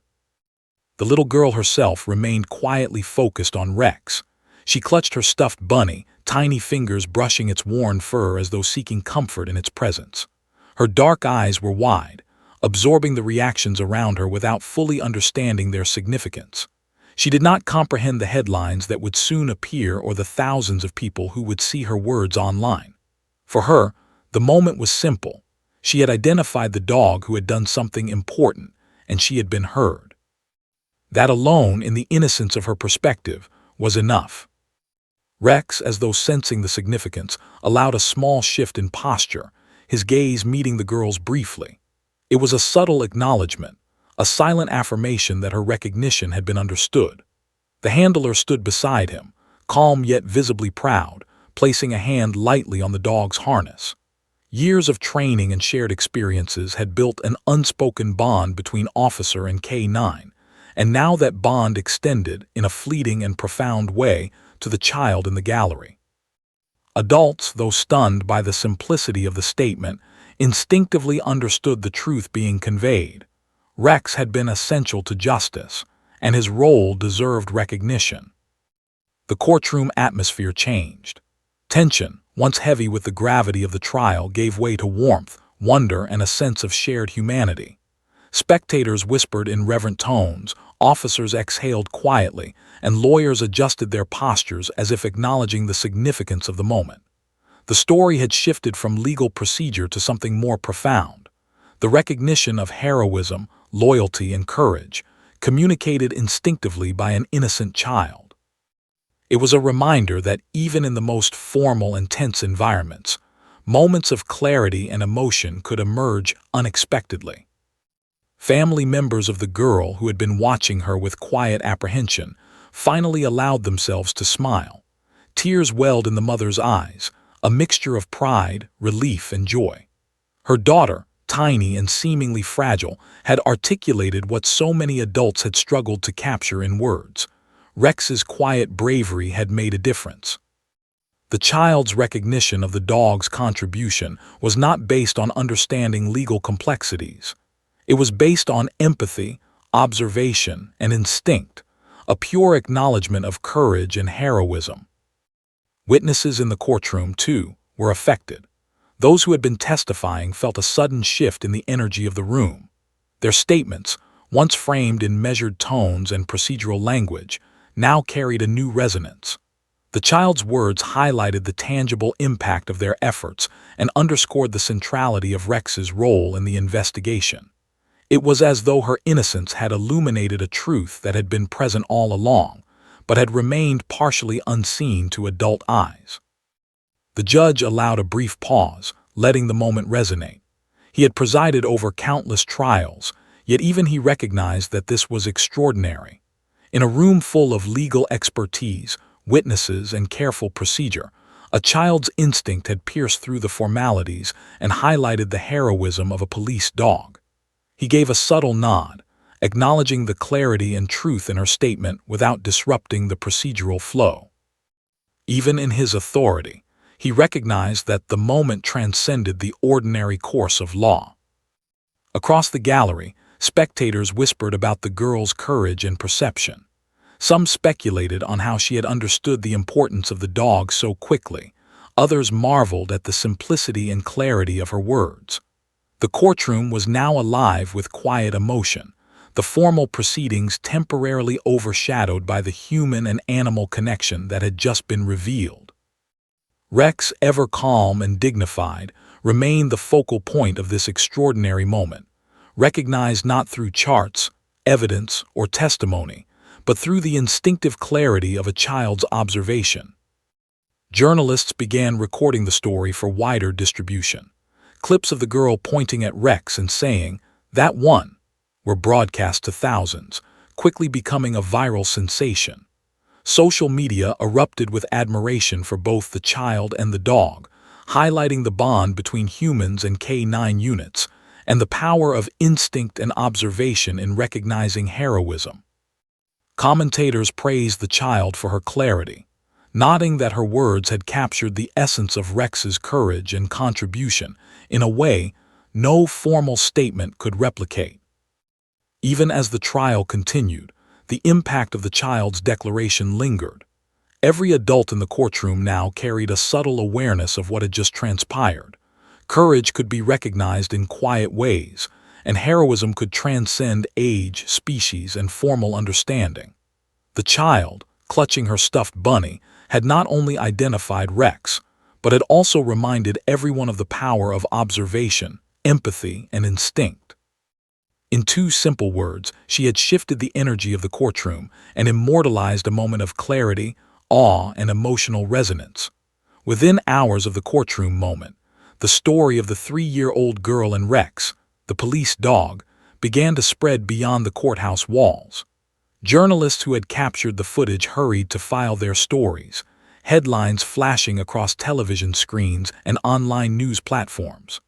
The little girl herself remained quietly focused on Rex. She clutched her stuffed bunny, tiny fingers brushing its worn fur as though seeking comfort in its presence. Her dark eyes were wide, absorbing the reactions around her without fully understanding their significance. She did not comprehend the headlines that would soon appear or the thousands of people who would see her words online. For her, the moment was simple. She had identified the dog who had done something important, and she had been heard. That alone, in the innocence of her perspective, was enough. Rex, as though sensing the significance, allowed a small shift in posture, his gaze meeting the girl's briefly. It was a subtle acknowledgement, a silent affirmation that her recognition had been understood. The handler stood beside him, calm yet visibly proud, placing a hand lightly on the dog's harness. Years of training and shared experiences had built an unspoken bond between officer and K9, and now that bond extended, in a fleeting and profound way, to the child in the gallery. Adults, though stunned by the simplicity of the statement, instinctively understood the truth being conveyed. Rex had been essential to justice, and his role deserved recognition. The courtroom atmosphere changed. Tension, once heavy with the gravity of the trial, gave way to warmth, wonder, and a sense of shared humanity. Spectators whispered in reverent tones, officers exhaled quietly, and lawyers adjusted their postures as if acknowledging the significance of the moment. The story had shifted from legal procedure to something more profound. The recognition of heroism, loyalty, and courage, communicated instinctively by an innocent child. It was a reminder that even in the most formal and tense environments, moments of clarity and emotion could emerge unexpectedly. Family members of the girl, who had been watching her with quiet apprehension, finally allowed themselves to smile. Tears welled in the mother's eyes, a mixture of pride, relief, and joy. Her daughter, tiny and seemingly fragile, had articulated what so many adults had struggled to capture in words. Rex's quiet bravery had made a difference. The child's recognition of the dog's contribution was not based on understanding legal complexities. It was based on empathy, observation, and instinct, a pure acknowledgement of courage and heroism. Witnesses in the courtroom, too, were affected. Those who had been testifying felt a sudden shift in the energy of the room. Their statements, once framed in measured tones and procedural language, now carried a new resonance. The child's words highlighted the tangible impact of their efforts and underscored the centrality of Rex's role in the investigation. It was as though her innocence had illuminated a truth that had been present all along, but had remained partially unseen to adult eyes. The judge allowed a brief pause, letting the moment resonate. He had presided over countless trials, yet even he recognized that this was extraordinary. In a room full of legal expertise, witnesses, and careful procedure, a child's instinct had pierced through the formalities and highlighted the heroism of a police dog. He gave a subtle nod, acknowledging the clarity and truth in her statement without disrupting the procedural flow. Even in his authority, he recognized that the moment transcended the ordinary course of law. Across the gallery, spectators whispered about the girl's courage and perception. Some speculated on how she had understood the importance of the dog so quickly. Others marveled at the simplicity and clarity of her words. The courtroom was now alive with quiet emotion, the formal proceedings temporarily overshadowed by the human and animal connection that had just been revealed. Rex, ever calm and dignified, remained the focal point of this extraordinary moment, recognized not through charts, evidence, or testimony, but through the instinctive clarity of a child's observation. Journalists began recording the story for wider distribution. Clips of the girl pointing at Rex and saying, "That one," were broadcast to thousands, quickly becoming a viral sensation. Social media erupted with admiration for both the child and the dog, highlighting the bond between humans and K9 units, and the power of instinct and observation in recognizing heroism. Commentators praised the child for her clarity, noting that her words had captured the essence of Rex's courage and contribution in a way no formal statement could replicate. Even as the trial continued, the impact of the child's declaration lingered. Every adult in the courtroom now carried a subtle awareness of what had just transpired. Courage could be recognized in quiet ways, and heroism could transcend age, species, and formal understanding. The child, clutching her stuffed bunny, had not only identified Rex, but had also reminded everyone of the power of observation, empathy, and instinct. In two simple words, she had shifted the energy of the courtroom and immortalized a moment of clarity, awe, and emotional resonance. Within hours of the courtroom moment, the story of the 3-year-old girl and Rex, the police dog, began to spread beyond the courthouse walls. Journalists who had captured the footage hurried to file their stories, headlines flashing across television screens and online news platforms.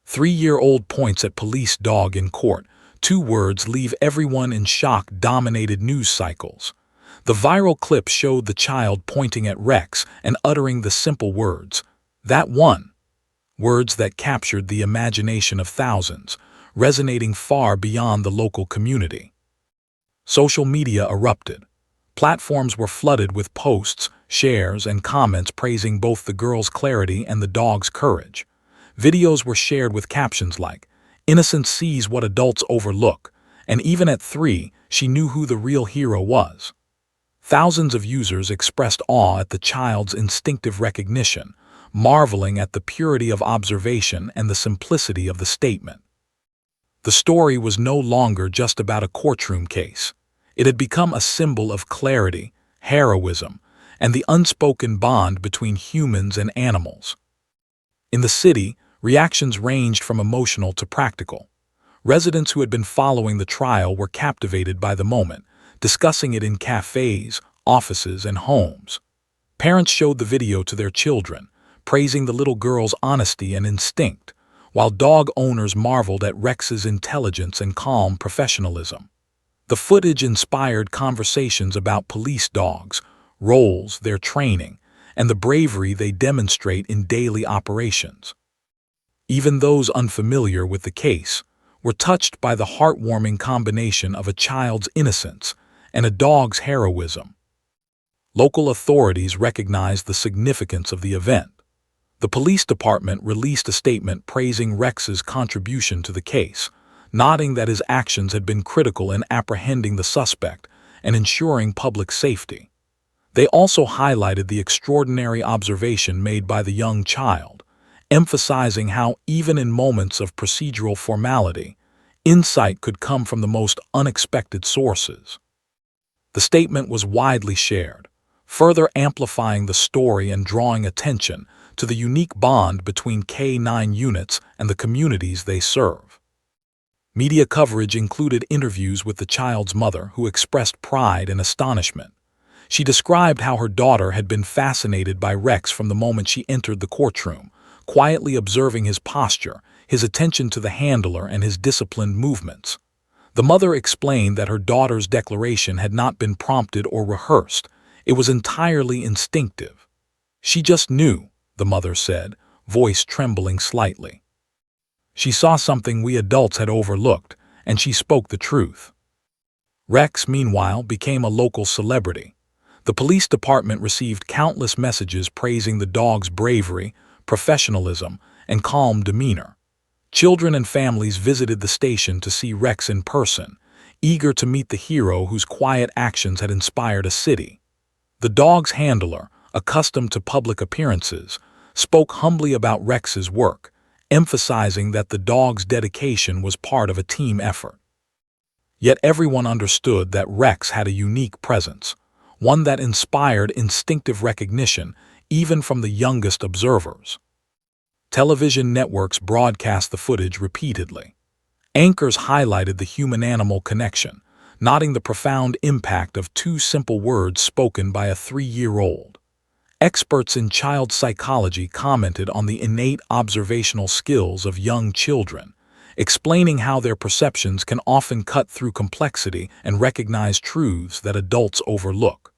3-year-old points at police dog in court. 2 words leave everyone in shock-dominated news cycles. The viral clip showed the child pointing at Rex and uttering the simple words, "That one." Words that captured the imagination of thousands, resonating far beyond the local community. Social media erupted. Platforms were flooded with posts, shares, and comments praising both the girl's clarity and the dog's courage. Videos were shared with captions like, "Innocence sees what adults overlook," and even at 3, she knew who the real hero was. Thousands of users expressed awe at the child's instinctive recognition, marveling at the purity of observation and the simplicity of the statement. The story was no longer just about a courtroom case. It had become a symbol of clarity, heroism, and the unspoken bond between humans and animals. In the city, reactions ranged from emotional to practical. Residents who had been following the trial were captivated by the moment, discussing it in cafes, offices, and homes. Parents showed the video to their children, praising the little girl's honesty and instinct, while dog owners marveled at Rex's intelligence and calm professionalism. The footage inspired conversations about police dogs, roles, their training, and the bravery they demonstrate in daily operations. Even those unfamiliar with the case were touched by the heartwarming combination of a child's innocence and a dog's heroism. Local authorities recognized the significance of the event. The police department released a statement praising Rex's contribution to the case, noting that his actions had been critical in apprehending the suspect and ensuring public safety. They also highlighted the extraordinary observation made by the young child, emphasizing how, even in moments of procedural formality, insight could come from the most unexpected sources. The statement was widely shared, further amplifying the story and drawing attention to the unique bond between K-9 units and the communities they serve. Media coverage included interviews with the child's mother, who expressed pride and astonishment. She described how her daughter had been fascinated by Rex from the moment she entered the courtroom, quietly observing his posture, his attention to the handler, and his disciplined movements. The mother explained that her daughter's declaration had not been prompted or rehearsed. It was entirely instinctive. "She just knew," the mother said, voice trembling slightly. "She saw something we adults had overlooked, and she spoke the truth." Rex, meanwhile, became a local celebrity. The police department received countless messages praising the dog's bravery, professionalism, and calm demeanor. Children and families visited the station to see Rex in person, eager to meet the hero whose quiet actions had inspired a city. The dog's handler, accustomed to public appearances, spoke humbly about Rex's work, emphasizing that the dog's dedication was part of a team effort. Yet everyone understood that Rex had a unique presence, one that inspired instinctive recognition even from the youngest observers. Television networks broadcast the footage repeatedly. Anchors highlighted the human-animal connection, noting the profound impact of 2 simple words spoken by a 3-year-old. Experts in child psychology commented on the innate observational skills of young children, explaining how their perceptions can often cut through complexity and recognize truths that adults overlook.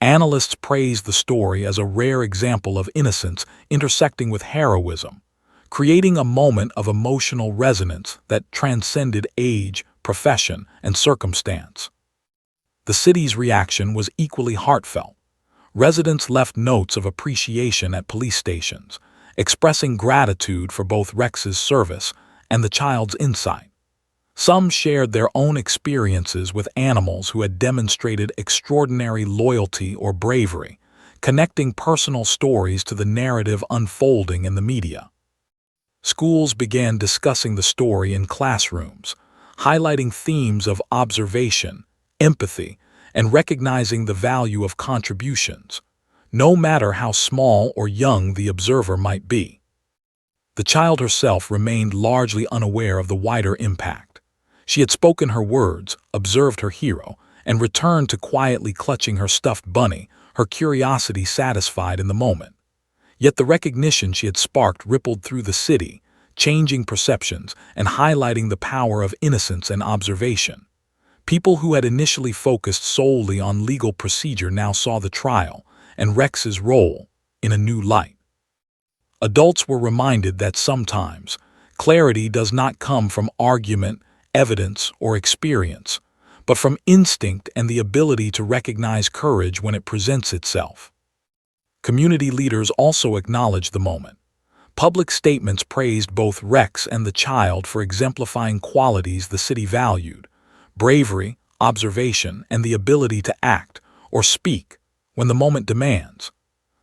Analysts praised the story as a rare example of innocence intersecting with heroism, creating a moment of emotional resonance that transcended age, profession, and circumstance. The city's reaction was equally heartfelt. Residents left notes of appreciation at police stations, expressing gratitude for both Rex's service and the child's insight. Some shared their own experiences with animals who had demonstrated extraordinary loyalty or bravery, connecting personal stories to the narrative unfolding in the media. Schools began discussing the story in classrooms, highlighting themes of observation, empathy, and recognizing the value of contributions, no matter how small or young the observer might be. The child herself remained largely unaware of the wider impact. She had spoken her words, observed her hero, and returned to quietly clutching her stuffed bunny, her curiosity satisfied in the moment. Yet the recognition she had sparked rippled through the city, changing perceptions and highlighting the power of innocence and observation. People who had initially focused solely on legal procedure now saw the trial and Rex's role in a new light. Adults were reminded that sometimes clarity does not come from argument, evidence, or experience, but from instinct and the ability to recognize courage when it presents itself. Community leaders also acknowledged the moment. Public statements praised both Rex and the child for exemplifying qualities the city valued: bravery, observation, and the ability to act or speak when the moment demands.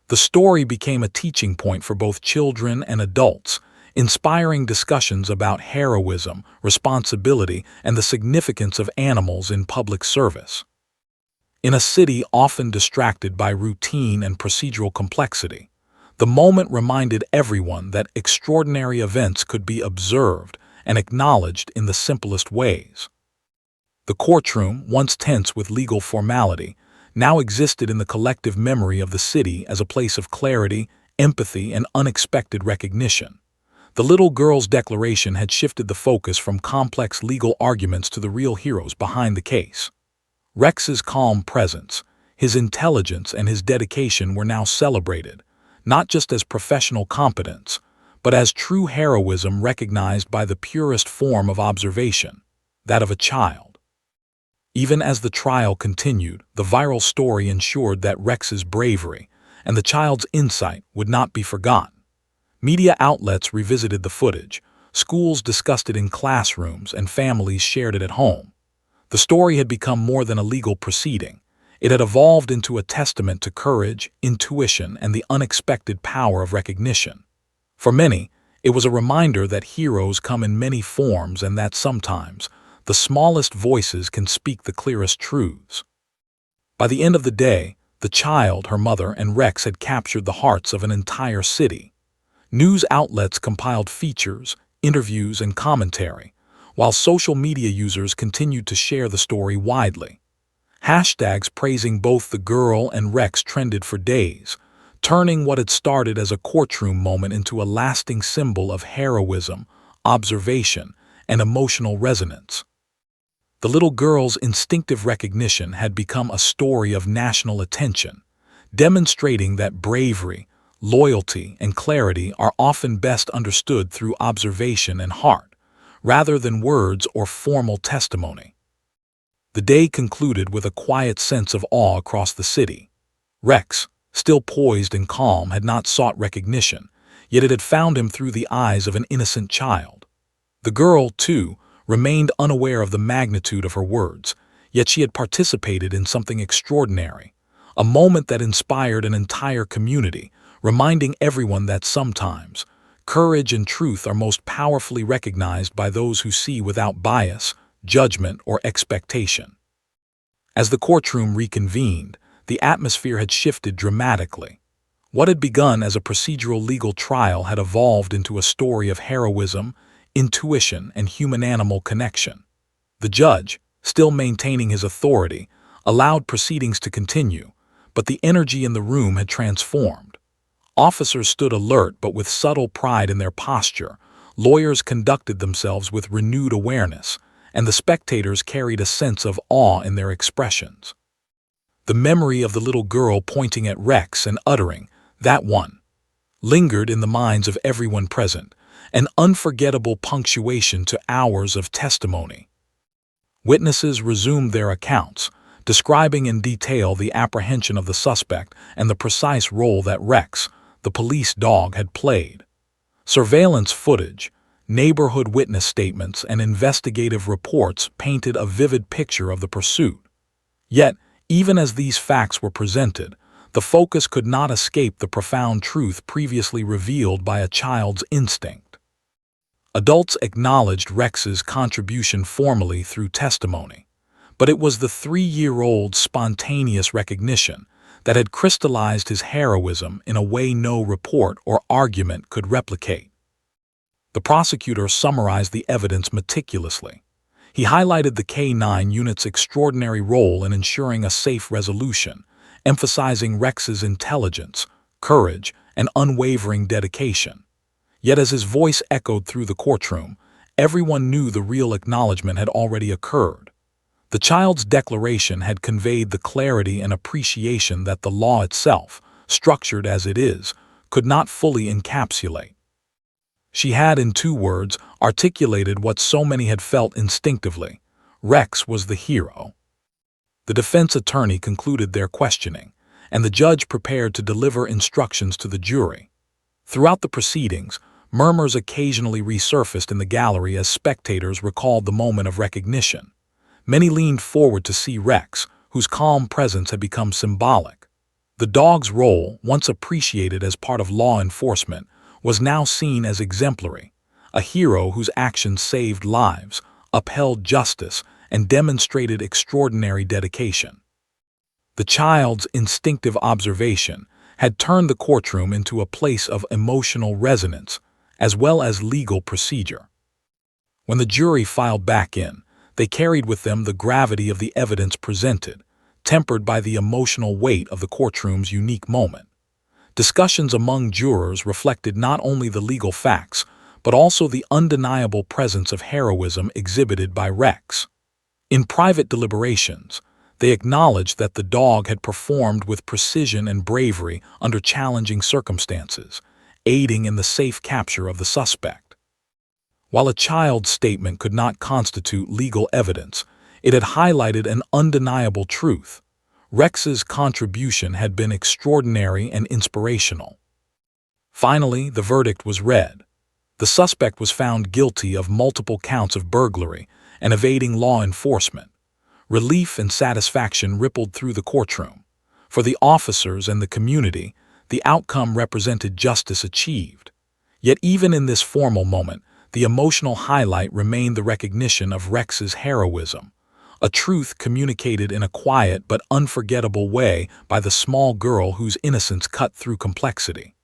The story became a teaching point for both children and adults, inspiring discussions about heroism, responsibility, and the significance of animals in public service. In a city often distracted by routine and procedural complexity, the moment reminded everyone that extraordinary events could be observed and acknowledged in the simplest ways. The courtroom, once tense with legal formality, now existed in the collective memory of the city as a place of clarity, empathy, and unexpected recognition. The little girl's declaration had shifted the focus from complex legal arguments to the real heroes behind the case. Rex's calm presence, his intelligence, and his dedication were now celebrated, not just as professional competence, but as true heroism recognized by the purest form of observation, that of a child. Even as the trial continued, the viral story ensured that Rex's bravery and the child's insight would not be forgotten. Media outlets revisited the footage, schools discussed it in classrooms, and families shared it at home. The story had become more than a legal proceeding. It had evolved into a testament to courage, intuition, and the unexpected power of recognition. For many, it was a reminder that heroes come in many forms and that sometimes the smallest voices can speak the clearest truths. By the end of the day, the child, her mother, and Rex had captured the hearts of an entire city. News outlets compiled features, interviews, and commentary, while social media users continued to share the story widely. Hashtags praising both the girl and Rex trended for days, turning what had started as a courtroom moment into a lasting symbol of heroism, observation, and emotional resonance. The little girl's instinctive recognition had become a story of national attention, demonstrating that bravery, loyalty, and clarity are often best understood through observation and heart, rather than words or formal testimony. The day concluded with a quiet sense of awe across the city. Rex, still poised and calm, had not sought recognition, yet it had found him through the eyes of an innocent child. The girl, too, remained unaware of the magnitude of her words, yet she had participated in something extraordinary, a moment that inspired an entire community, reminding everyone that sometimes courage and truth are most powerfully recognized by those who see without bias, judgment, or expectation. As the courtroom reconvened, the atmosphere had shifted dramatically. What had begun as a procedural legal trial had evolved into a story of heroism, intuition, and human-animal connection. The judge, still maintaining his authority, allowed proceedings to continue, but the energy in the room had transformed. Officers stood alert but with subtle pride in their posture, lawyers conducted themselves with renewed awareness, and the spectators carried a sense of awe in their expressions. The memory of the little girl pointing at Rex and uttering, "That one," lingered in the minds of everyone present, an unforgettable punctuation to hours of testimony. Witnesses resumed their accounts, describing in detail the apprehension of the suspect and the precise role that Rex, the police dog, had played. Surveillance footage, neighborhood witness statements, and investigative reports painted a vivid picture of the pursuit. Yet, even as these facts were presented, the focus could not escape the profound truth previously revealed by a child's instinct. Adults acknowledged Rex's contribution formally through testimony, but it was the 3-year-old's spontaneous recognition that had crystallized his heroism in a way no report or argument could replicate. The prosecutor summarized the evidence meticulously. He highlighted the K-9 unit's extraordinary role in ensuring a safe resolution, emphasizing Rex's intelligence, courage, and unwavering dedication. Yet as his voice echoed through the courtroom, everyone knew the real acknowledgement had already occurred. The child's declaration had conveyed the clarity and appreciation that the law itself, structured as it is, could not fully encapsulate. She had, in 2 words, articulated what so many had felt instinctively: Rex was the hero. The defense attorney concluded their questioning, and the judge prepared to deliver instructions to the jury. Throughout the proceedings, murmurs occasionally resurfaced in the gallery as spectators recalled the moment of recognition. Many leaned forward to see Rex, whose calm presence had become symbolic. The dog's role, once appreciated as part of law enforcement, was now seen as exemplary, a hero whose actions saved lives, upheld justice, and demonstrated extraordinary dedication. The child's instinctive observation had turned the courtroom into a place of emotional resonance, as well as legal procedure. When the jury filed back in, they carried with them the gravity of the evidence presented, tempered by the emotional weight of the courtroom's unique moment. Discussions among jurors reflected not only the legal facts, but also the undeniable presence of heroism exhibited by Rex. In private deliberations, they acknowledged that the dog had performed with precision and bravery under challenging circumstances, aiding in the safe capture of the suspect. While a child's statement could not constitute legal evidence, it had highlighted an undeniable truth: Rex's contribution had been extraordinary and inspirational. Finally, the verdict was read. The suspect was found guilty of multiple counts of burglary and evading law enforcement. Relief and satisfaction rippled through the courtroom. For the officers and the community, the outcome represented justice achieved. Yet even in this formal moment, the emotional highlight remained the recognition of Rex's heroism, a truth communicated in a quiet but unforgettable way by the small girl whose innocence cut through complexity.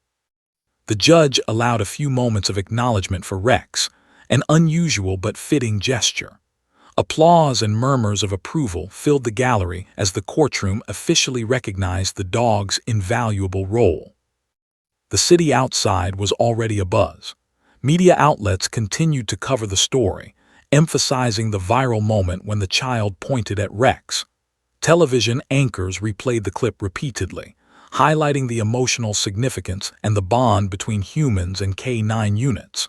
The judge allowed a few moments of acknowledgement for Rex, an unusual but fitting gesture. Applause and murmurs of approval filled the gallery as the courtroom officially recognized the dog's invaluable role. The city outside was already abuzz. Media outlets continued to cover the story, emphasizing the viral moment when the child pointed at Rex. Television anchors replayed the clip repeatedly, highlighting the emotional significance and the bond between humans and K-9 units.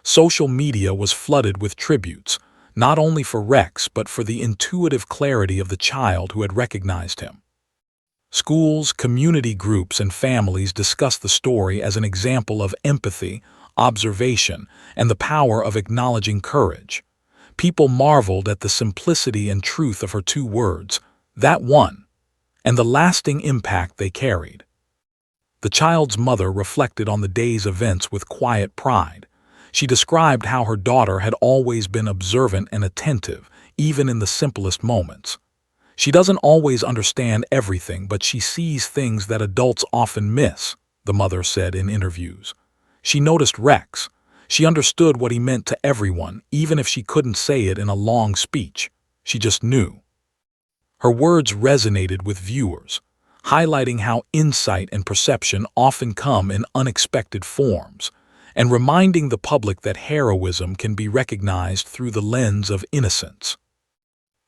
Social media was flooded with tributes, not only for Rex but for the intuitive clarity of the child who had recognized him. Schools, community groups, and families discussed the story as an example of empathy, observation, and the power of acknowledging courage. People marveled at the simplicity and truth of her 2 words, "that one," and the lasting impact they carried. The child's mother reflected on the day's events with quiet pride. She described how her daughter had always been observant and attentive, even in the simplest moments. "She doesn't always understand everything, but she sees things that adults often miss," the mother said in interviews. She noticed Rex. She understood what he meant to everyone, even if she couldn't say it in a long speech. She just knew. Her words resonated with viewers, highlighting how insight and perception often come in unexpected forms, and reminding the public that heroism can be recognized through the lens of innocence.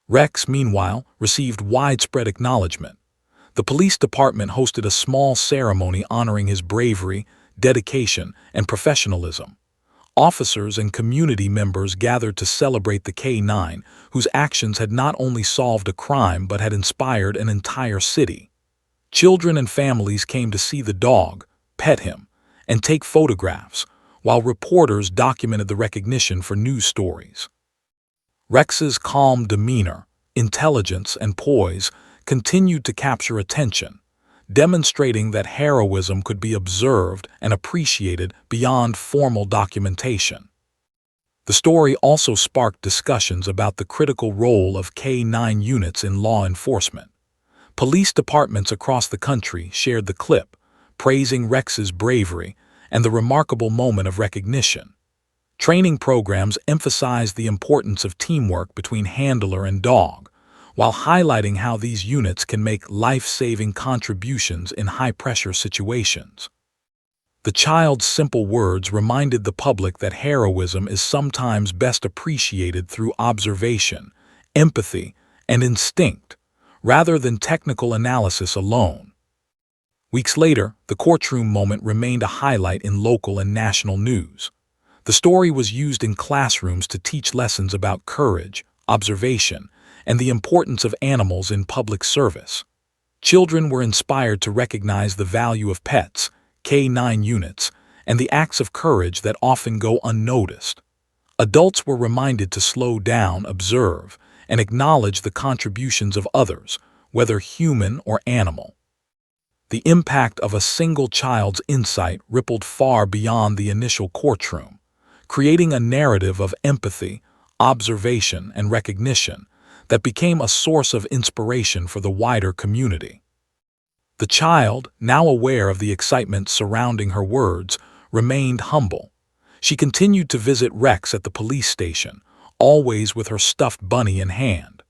Rex, meanwhile, received widespread acknowledgement. The police department hosted a small ceremony honoring his bravery, dedication, and professionalism. Officers and community members gathered to celebrate the K9, whose actions had not only solved a crime but had inspired an entire city. Children and families came to see the dog, pet him, and take photographs, while reporters documented the recognition for news stories. Rex's calm demeanor, intelligence, and poise continued to capture attention, demonstrating that heroism could be observed and appreciated beyond formal documentation. The story also sparked discussions about the critical role of K9 units in law enforcement. Police departments across the country shared the clip, praising Rex's bravery and the remarkable moment of recognition. Training programs emphasized the importance of teamwork between handler and dog, while highlighting how these units can make life-saving contributions in high-pressure situations. The child's simple words reminded the public that heroism is sometimes best appreciated through observation, empathy, and instinct, rather than technical analysis alone. Weeks later, the courtroom moment remained a highlight in local and national news. The story was used in classrooms to teach lessons about courage, observation, and the importance of animals in public service. Children were inspired to recognize the value of pets, K9 units, and the acts of courage that often go unnoticed. Adults were reminded to slow down, observe, and acknowledge the contributions of others, whether human or animal. The impact of a single child's insight rippled far beyond the initial courtroom, creating a narrative of empathy, observation, and recognition that became a source of inspiration for the wider community. The child, now aware of the excitement surrounding her words, remained humble. She continued to visit Rex at the police station, always with her stuffed bunny in hand.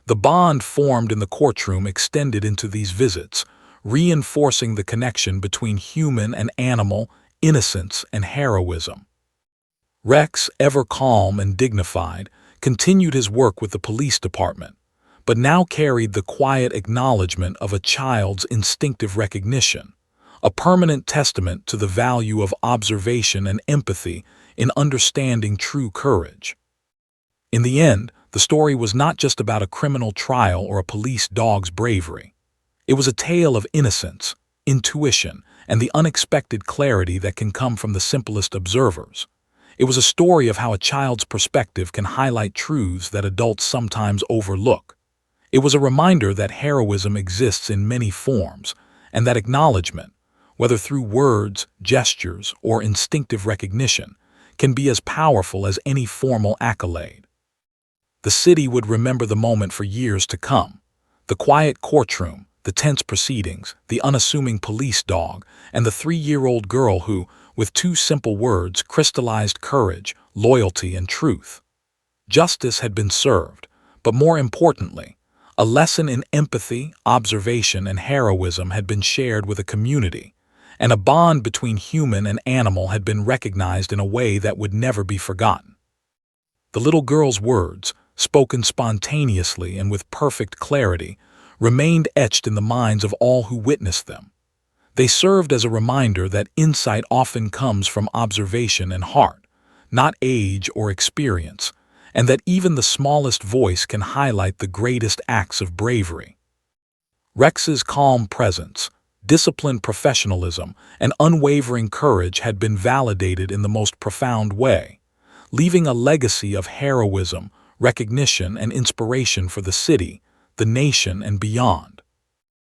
The bond formed in the courtroom extended into these visits, reinforcing the connection between human and animal, innocence and heroism. Rex, ever calm and dignified, continued his work with the police department, but now carried the quiet acknowledgement of a child's instinctive recognition, a permanent testament to the value of observation and empathy in understanding true courage. In the end, the story was not just about a criminal trial or a police dog's bravery. It was a tale of innocence, intuition, and the unexpected clarity that can come from the simplest observers. It was a story of how a child's perspective can highlight truths that adults sometimes overlook. It was a reminder that heroism exists in many forms, and that acknowledgement, whether through words, gestures, or instinctive recognition, can be as powerful as any formal accolade. The city would remember the moment for years to come. The quiet courtroom, the tense proceedings, the unassuming police dog, and the 3-year-old girl who, with 2 simple words, crystallized courage, loyalty, and truth. Justice had been served, but more importantly, a lesson in empathy, observation, and heroism had been shared with a community, and a bond between human and animal had been recognized in a way that would never be forgotten. The little girl's words, spoken spontaneously and with perfect clarity, remained etched in the minds of all who witnessed them. They served as a reminder that insight often comes from observation and heart, not age or experience, and that even the smallest voice can highlight the greatest acts of bravery. Rex's calm presence, disciplined professionalism, and unwavering courage had been validated in the most profound way, leaving a legacy of heroism, recognition, and inspiration for the city, the nation, and beyond.